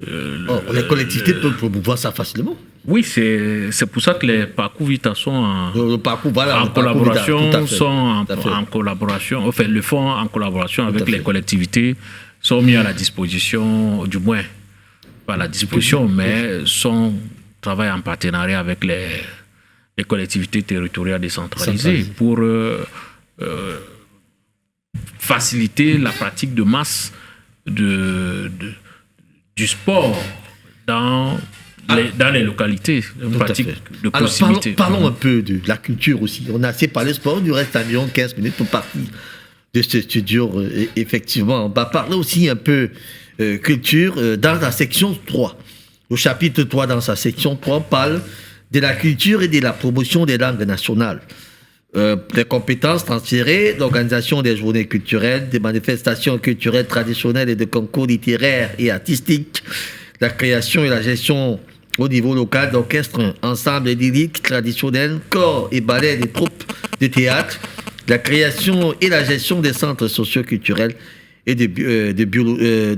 les collectivités peuvent promouvoir ça facilement. Oui, c'est pour ça que les parcours Vita sont en collaboration, enfin le font en collaboration avec les collectivités, sont mis à la disposition, du moins pas à la disposition, mais travaillent en partenariat avec les collectivités territoriales décentralisées pour faciliter la pratique de masse du sport dans les localités, une pratique de proximité. Alors, parlons un peu de la culture aussi. On a assez parlé sport, il nous reste environ 15 minutes pour partir de ce studio. Effectivement, on va parler aussi un peu culture dans la section 3. Au chapitre 3, dans sa section 3, on parle de la culture et de la promotion des langues nationales. Des compétences transférées, l'organisation des journées culturelles, des manifestations culturelles traditionnelles et de concours littéraires et artistiques, la création et la gestion au niveau local d'orchestres, ensembles lyriques traditionnels, corps et ballets des troupes de théâtre, la création et la gestion des centres socioculturels et de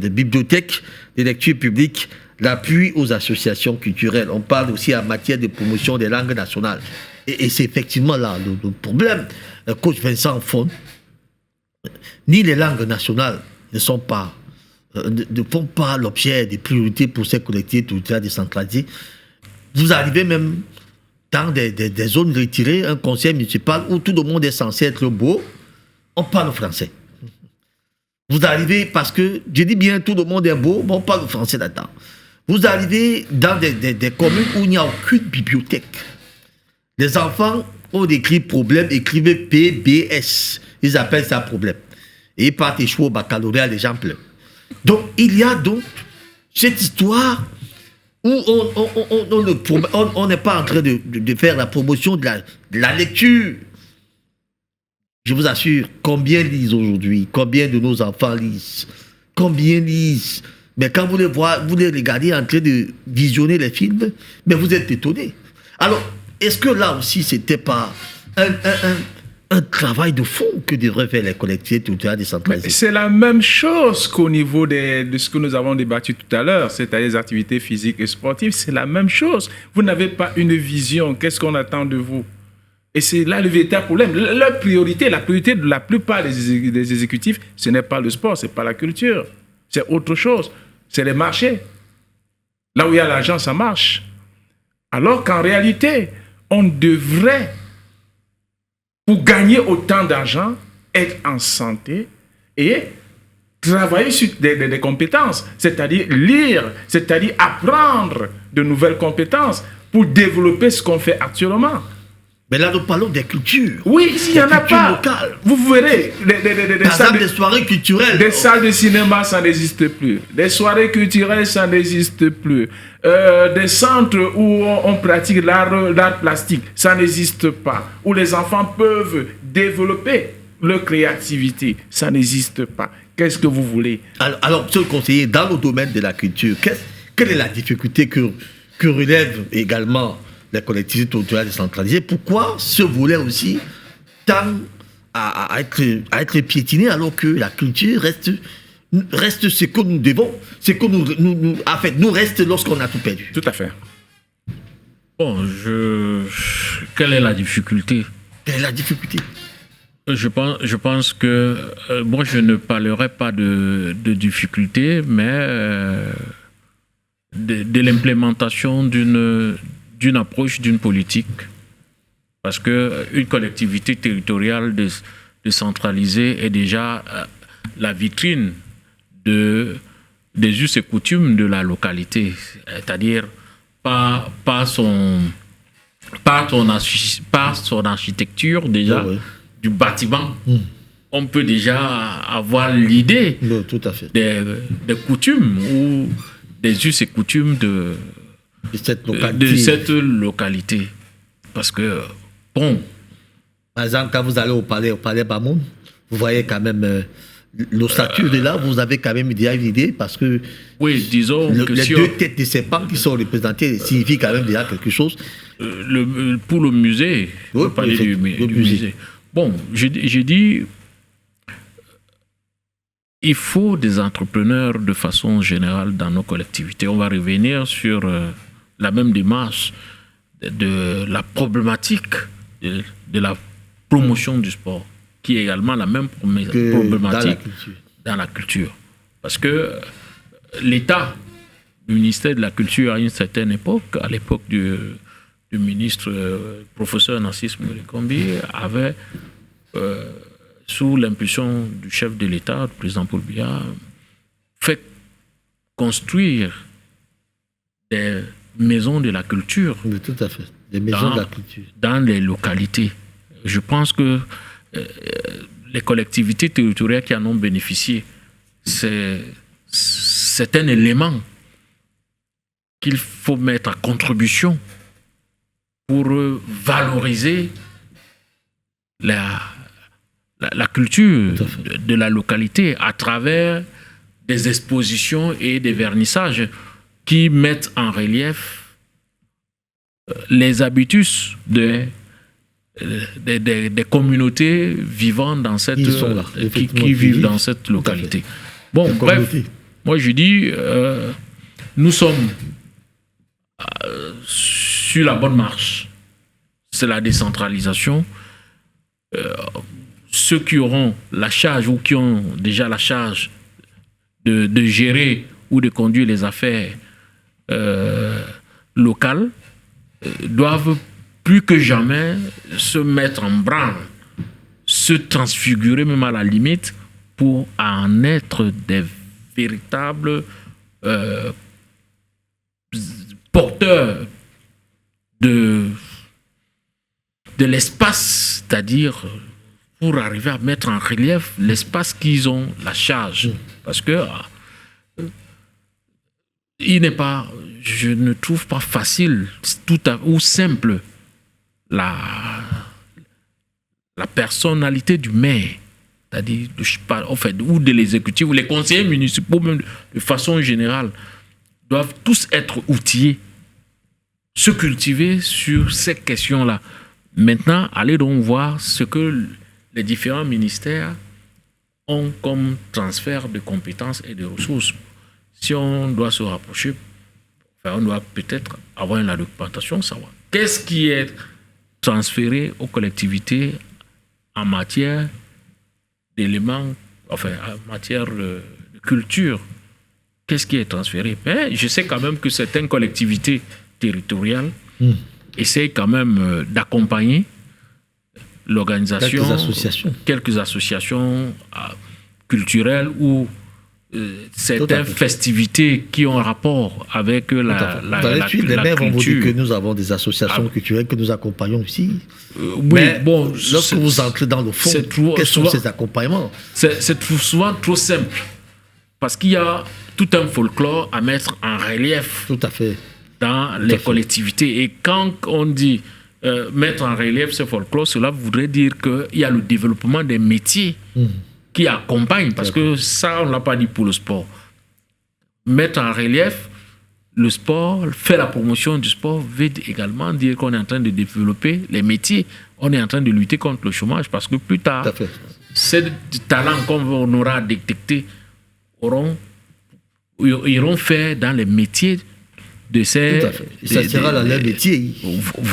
bibliothèques, de lecture publique, l'appui aux associations culturelles. On parle aussi en matière de promotion des langues nationales. Et c'est effectivement là le problème. Coach Vincent Fon, ni les langues nationales ne sont pas ne font pas l'objet des priorités pour ces collectivités territoriales décentralisées. Vous arrivez même dans des zones retirées, un conseil municipal où tout le monde est censé être beau, on parle français. Vous arrivez, parce que, je dis bien, tout le monde est beau, mais on parle français là-dedans. Vous arrivez dans des communes où il n'y a aucune bibliothèque. Les enfants ont écrit problème, écrivez PBS. Ils appellent ça problème. Et ils partent échouer au baccalauréat, les gens pleurent. Donc, il y a donc cette histoire où on n'est pas en train de faire la promotion de la lecture. Je vous assure, combien lisent aujourd'hui? Combien de nos enfants lisent? Combien lisent? Mais quand vous les regardez en train de visionner les films, mais vous êtes étonnés. Alors, est-ce que là aussi, c'était pas un travail de fond que devraient faire les collectivités territoriales décentralisées? C'est la même chose qu'au niveau de ce que nous avons débattu tout à l'heure, c'est-à-dire les activités physiques et sportives, c'est la même chose. Vous n'avez pas une vision, qu'est-ce qu'on attend de vous? Et c'est là le véritable problème. La priorité de la plupart des exécutifs, ce n'est pas le sport, ce n'est pas la culture, c'est autre chose, c'est les marchés. Là où il y a l'argent, ça marche. Alors qu'en réalité, on devrait, pour gagner autant d'argent, être en santé et travailler sur des compétences, c'est-à-dire lire, c'est-à-dire apprendre de nouvelles compétences pour développer ce qu'on fait actuellement. Mais là, nous parlons des cultures. Oui, s'il n'y en a pas, locales. Vous verrez, des soirées culturelles. Des salles de cinéma, ça n'existe plus. Des soirées culturelles, ça n'existe plus. Des centres où on pratique l'art plastique, ça n'existe pas. Où les enfants peuvent développer leur créativité, ça n'existe pas. Qu'est-ce que vous voulez? Alors, monsieur le conseiller, dans le domaine de la culture, quelle est la difficulté que relèvent également les collectivités territoriales décentralisées? Pourquoi ce volet aussi tend à être piétiné alors que la culture reste ce que nous devons, ce que nous reste lorsqu'on a tout perdu? Tout à fait. Bon, quelle est la difficulté? Quelle est la difficulté? Je pense que moi je ne parlerai pas de difficulté, mais de l'implémentation d'une approche, d'une politique. Parce qu'une collectivité territoriale décentralisée est déjà la vitrine des us et coutumes de la localité. C'est-à-dire par son architecture déjà, du bâtiment. On peut déjà avoir l'idée des coutumes ou des us et coutumes de cette localité. Parce que, bon... Par exemple, quand vous allez au palais Bamoun, vous voyez quand même l'ossature de là, vous avez quand même déjà une idée, parce que oui, disons que les deux têtes de serpent qui sont représentées signifient quand même déjà quelque chose. Pour le musée, on parler du musée. Bon, j'ai dit, il faut des entrepreneurs de façon générale dans nos collectivités. On va revenir sur la même démarche de la problématique de la promotion du sport, qui est également la même problématique dans la culture. Parce que l'État, le ministère de la Culture à une certaine époque, à l'époque du ministre professeur Narcisse Moulikombi, avait, sous l'impulsion du chef de l'État, le président Paul Biya, fait construire des maisons de la culture. Oui, tout à fait. Des maisons de la culture. Dans les localités. Je pense que les collectivités territoriales qui en ont bénéficié, c'est un élément qu'il faut mettre à contribution pour valoriser la culture de la localité à travers des expositions et des vernissages qui mettent en relief les habitus des communautés vivant dans cette qui vivent dans cette localité. Bon, bref, moi je dis, nous sommes sur la bonne marche. C'est la décentralisation. Ceux qui auront la charge ou qui ont déjà la charge de gérer ou de conduire les affaires locales doivent plus que jamais se mettre en branle, se transfigurer même à la limite pour en être des véritables porteurs de l'espace, c'est-à-dire pour arriver à mettre en relief l'espace qu'ils ont la charge. Parce que je ne trouve pas facile ou simple la personnalité du maire, c'est-à-dire ou de l'exécutif, ou les conseillers municipaux, même de façon générale, doivent tous être outillés, se cultiver sur ces questions-là. Maintenant, allez donc voir ce que les différents ministères ont comme transfert de compétences et de ressources. Si on doit se rapprocher, on doit peut-être avoir une documentation, savoir qu'est-ce qui est transféré aux collectivités en matière d'éléments, en matière de culture. Qu'est-ce qui est transféré? Mais je sais quand même que certaines collectivités territoriales essayent quand même d'accompagner l'organisation, quelques associations culturelles ou certaines festivités qui ont un rapport avec la culture. Les maires vont vous dire que nous avons des associations culturelles que nous accompagnons ici. Oui, mais bon, lorsque vous entrez dans le fond, quels sont ces accompagnements? C'est souvent trop simple. Parce qu'il y a tout un folklore à mettre en relief. Tout à fait. Dans les collectivités. Et quand on dit mettre en relief ce folklore, cela voudrait dire qu'il y a le développement des métiers qui accompagnent, parce que ça, on ne l'a pas dit pour le sport. Mettre en relief le sport, faire la promotion du sport, veut également dire qu'on est en train de développer les métiers. On est en train de lutter contre le chômage, parce que plus tard, ces talents qu'on aura détectés iront faire dans les métiers de ces... Tout à fait. Ça sera dans leur métier.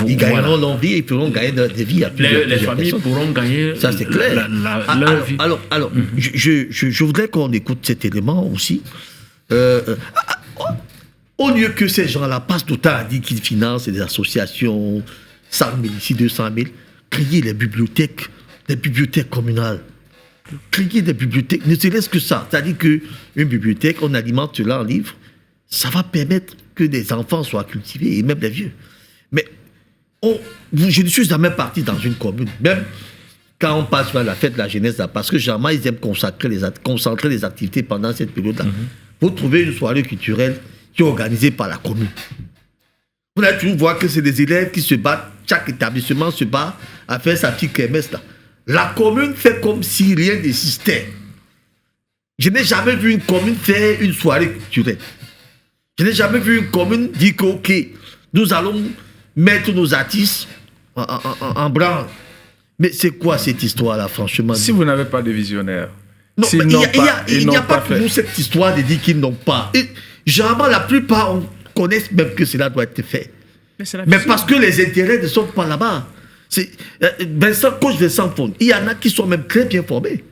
Ils gagneront leur vie et pourront gagner des vies. Les familles pourront gagner ça, c'est clair. Leur vie. Alors je voudrais qu'on écoute cet élément aussi. Au lieu que ces gens-là passent tout le temps à dire qu'ils financent des associations, 100 000 ici, 200 000, créer des bibliothèques communales. Créer des bibliothèques, ne serait-ce que ça. C'est-à-dire qu'une bibliothèque, on alimente cela en livres, ça va permettre que des enfants soient cultivés, et même des vieux. Mais je ne suis jamais parti dans une commune, même quand on passe vers la fête de la jeunesse, là, parce que jamais ils aiment concentrer les activités pendant cette période-là. Vous trouvez une soirée culturelle qui est organisée par la commune. Vous allez toujours voir que c'est des élèves qui se battent, chaque établissement se bat à faire sa petite kermesse là. La commune fait comme si rien n'existait. Je n'ai jamais vu une commune faire une soirée culturelle. Je n'ai jamais vu une commune dire que, ok, nous allons mettre nos artistes en branle. Mais c'est quoi cette histoire-là, franchement? Si vous n'avez pas de visionnaire, non, il n'y a pas pour nous cette histoire de dire qu'ils n'ont pas. Et, généralement, la plupart connaissent même que cela doit être fait. Mais parce que les intérêts ne sont pas là-bas. Coach Vincent Fond, il y en a qui sont même très bien formés.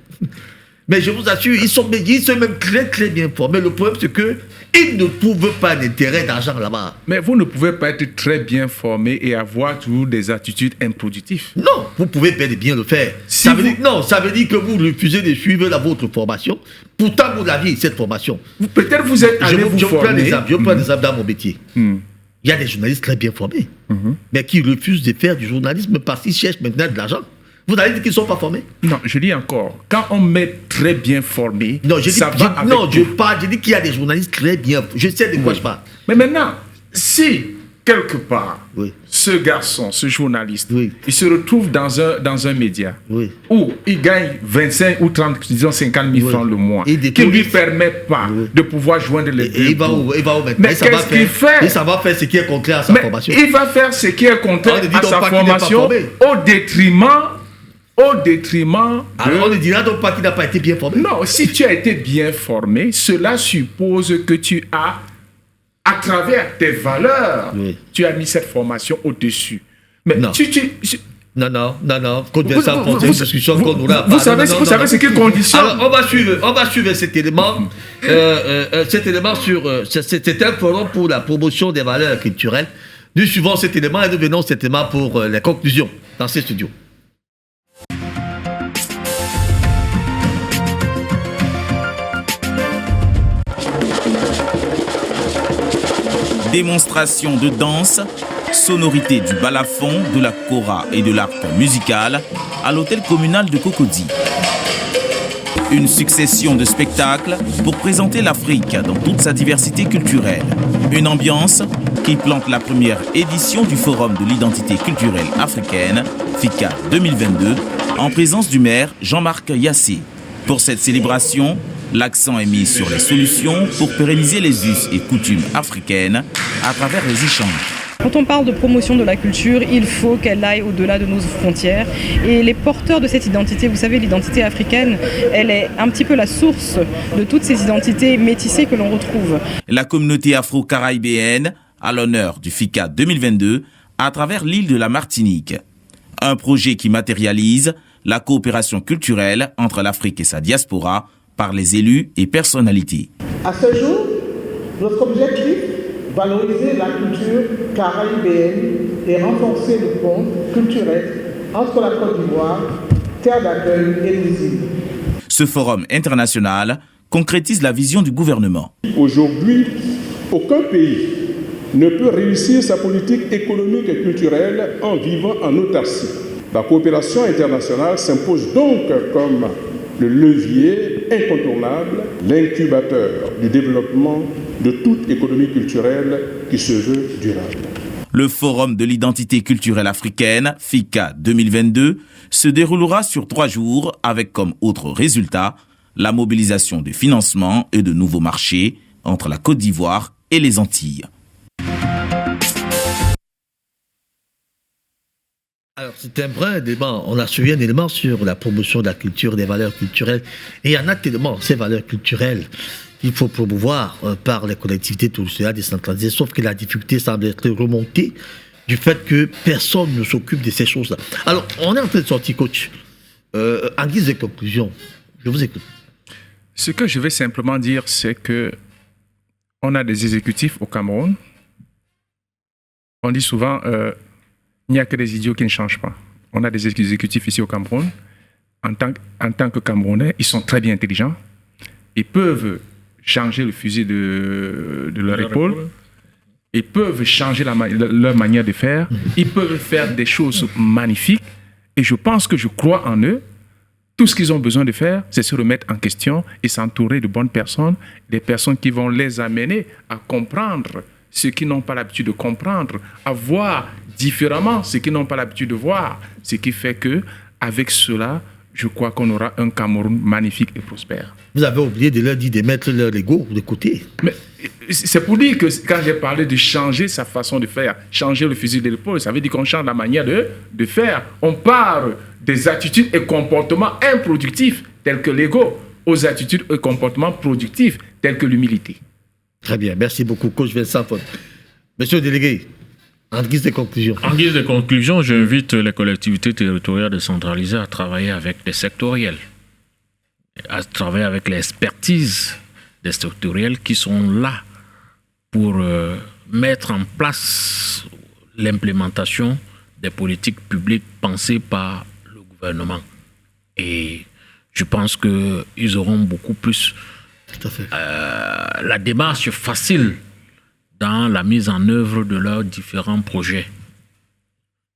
Mais je vous assure, ils sont même très très bien formés. Le problème, c'est qu'ils ne trouvent pas d'intérêt d'argent là-bas. Mais vous ne pouvez pas être très bien formé et avoir toujours des attitudes improductives. Non, vous pouvez bien le faire. Ça veut dire que vous refusez de suivre votre formation. Pourtant, vous l'aviez, cette formation. Peut-être vous êtes allé vous former. Je prends des exemples dans mon métier. Il y a des journalistes très bien formés, mais qui refusent de faire du journalisme parce qu'ils cherchent maintenant de l'argent. Vous allez dire qu'ils ne sont pas formés? Non, je dis encore, quand on met très bien formé, je dis qu'il y a des journalistes très bien. Je sais de quoi je parle. Mais maintenant, si quelque part, ce garçon, ce journaliste, il se retrouve dans un média où il gagne 25 ou 30, disons 50 000 francs le mois, qui ne lui permet pas de pouvoir joindre les deux. Il va où Mais qu'est-ce qu'il fait? Ça va faire ce qui est contraire à sa formation. Il va faire ce qui est contraire à sa formation au détriment Alors on ne dira donc pas qu'il n'a pas été bien formé. Non, si tu as été bien formé, cela suppose que tu as, à travers tes valeurs, tu as mis cette formation au-dessus. Mais Non. Côte Vincent, c'est une discussion qu'on aura. Vous savez ce qui conditionne. Alors, on va suivre cet élément. C'était un forum pour la promotion des valeurs culturelles. Nous suivons cet élément et nous venons cet élément pour les conclusions dans ces studios. Démonstration de danse, sonorité du balafon, de la kora et de l'harpe musicale à l'hôtel communal de Cocody. Une succession de spectacles pour présenter l'Afrique dans toute sa diversité culturelle. Une ambiance qui plante la première édition du Forum de l'identité culturelle africaine, FICA 2022, en présence du maire Jean-Marc Yassé. Pour cette célébration, l'accent est mis sur les solutions pour pérenniser les us et coutumes africaines à travers les échanges. Quand on parle de promotion de la culture, il faut qu'elle aille au-delà de nos frontières. Et les porteurs de cette identité, vous savez, l'identité africaine, elle est un petit peu la source de toutes ces identités métissées que l'on retrouve. La communauté afro-caribéenne à l'honneur du FICA 2022 à travers l'île de la Martinique. Un projet qui matérialise la coopération culturelle entre l'Afrique et sa diaspora par les élus et personnalités. À ce jour, notre objectif, valoriser la culture caribéenne et renforcer le pont culturel entre la Côte d'Ivoire, terre d'accueil et les îles. Ce forum international concrétise la vision du gouvernement. Aujourd'hui, aucun pays ne peut réussir sa politique économique et culturelle en vivant en autarcie. La coopération internationale s'impose donc comme le levier incontournable, l'incubateur du développement de toute économie culturelle qui se veut durable. Le Forum de l'identité culturelle africaine, FICA 2022, se déroulera sur 3 jours avec comme autre résultat la mobilisation de financements et de nouveaux marchés entre la Côte d'Ivoire et les Antilles. Alors, c'est un vrai débat. On a suivi un élément sur la promotion de la culture, des valeurs culturelles. Et il y en a tellement, ces valeurs culturelles, qu'il faut promouvoir par les collectivités territoriales décentralisées. Sauf que la difficulté semble être remontée du fait que personne ne s'occupe de ces choses-là. Alors, on est en train de sortir, coach. En guise de conclusion, je vous écoute. Ce que je vais simplement dire, c'est que on a des exécutifs au Cameroun. On dit souvent... il n'y a que des idiots qui ne changent pas. On a des exécutifs ici au Cameroun. En tant que Camerounais, ils sont très bien intelligents. Ils peuvent changer le fusil de leur épaule. Ils peuvent changer leur manière de faire. Ils peuvent faire des choses magnifiques. Et je pense que je crois en eux. Tout ce qu'ils ont besoin de faire, c'est se remettre en question et s'entourer de bonnes personnes, des personnes qui vont les amener à comprendre ce qu'ils n'ont pas l'habitude de comprendre, à voir différemment ce qu'ils n'ont pas l'habitude de voir. Ce qui fait que, avec cela, je crois qu'on aura un Cameroun magnifique et prospère. Vous avez oublié de leur dire de mettre leur ego de côté. Mais c'est pour dire que quand j'ai parlé de changer sa façon de faire, changer le fusil de l'épaule, ça veut dire qu'on change la manière de faire. On part des attitudes et comportements improductifs tels que l'ego aux attitudes et comportements productifs tels que l'humilité. Très bien, merci beaucoup, coach Vincent Fon. Monsieur le délégué, en guise de conclusion. En guise de conclusion, j'invite les collectivités territoriales décentralisées à travailler avec les sectoriels, à travailler avec les expertises des sectoriels qui sont là pour mettre en place l'implémentation des politiques publiques pensées par le gouvernement. Et je pense qu'ils auront beaucoup plus la démarche facile dans la mise en œuvre de leurs différents projets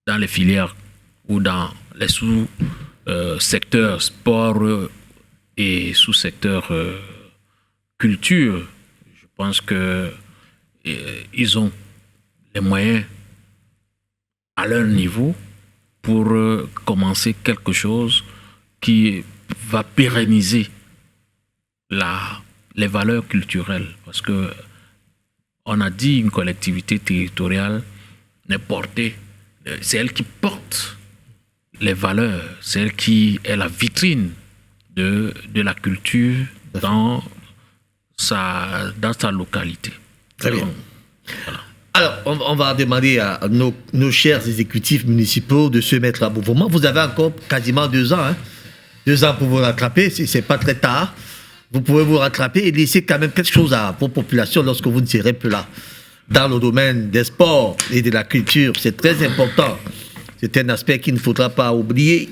dans les filières ou dans les sous-secteurs sport et sous-secteurs culture. Je pense qu'ils ont les moyens à leur niveau pour commencer quelque chose qui va pérenniser les valeurs culturelles. Parce que on a dit une collectivité territoriale n'est portée, c'est elle qui porte les valeurs, c'est elle qui est la vitrine de la culture dans sa localité. Très bien. Voilà. Alors, on va demander à nos chers exécutifs municipaux de se mettre à mouvement. Vous avez encore quasiment 2 ans. 2 ans pour vous rattraper, c'est pas très tard. Vous pouvez vous rattraper et laisser quand même quelque chose à vos populations lorsque vous ne serez plus là. Dans le domaine des sports et de la culture, c'est très important. C'est un aspect qu'il ne faudra pas oublier.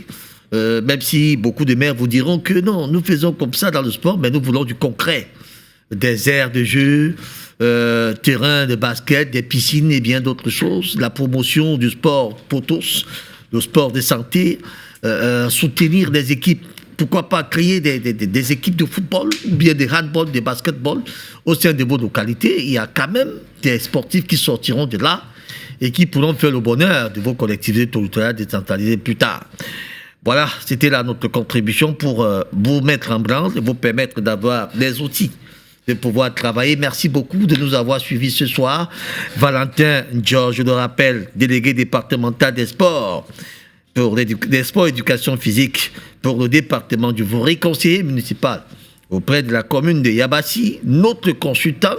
Même si beaucoup de maires vous diront que non, nous faisons comme ça dans le sport, mais nous voulons du concret. Des aires de jeu, terrains de basket, des piscines et bien d'autres choses. La promotion du sport pour tous, le sport de santé, soutenir des équipes. Pourquoi pas créer des équipes de football, ou bien des handball, des basketball au sein de vos localités. Il y a quand même des sportifs qui sortiront de là et qui pourront faire le bonheur de vos collectivités territoriales décentralisées plus tard. Voilà, c'était là notre contribution pour vous mettre en branle et vous permettre d'avoir des outils de pouvoir travailler. Merci beaucoup de nous avoir suivis ce soir. Valentin Georges, je le rappelle, délégué départemental des sports, pour des sports et éducation physique pour le département du Voré, conseiller municipal auprès de la commune de Yabassi, notre consultant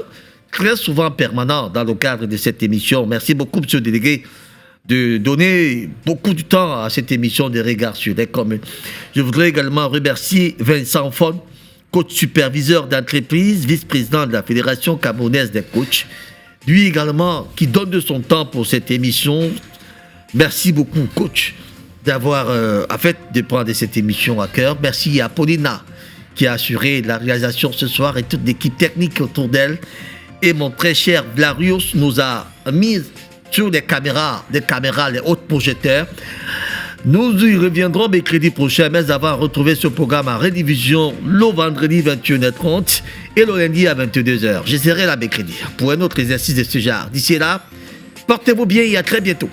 très souvent permanent dans le cadre de cette émission. Merci beaucoup, monsieur le délégué, de donner beaucoup de temps à cette émission de Regards sur les communes. Je voudrais également remercier Vincent Fon, coach superviseur d'entreprise, vice-président de la Fédération camerounaise des coachs. Lui également qui donne de son temps pour cette émission. Merci beaucoup, coach, d'avoir de prendre cette émission à cœur. Merci à Paulina qui a assuré la réalisation ce soir et toute l'équipe technique autour d'elle. Et mon très cher Blarius nous a mis sur les caméras, les hautes projecteurs. Nous y reviendrons mercredi prochain, mais avant de retrouver ce programme en rediffusion le vendredi 21h30 et le lundi à 22h. Je serai là mercredi pour un autre exercice de ce genre. D'ici là, portez-vous bien et à très bientôt.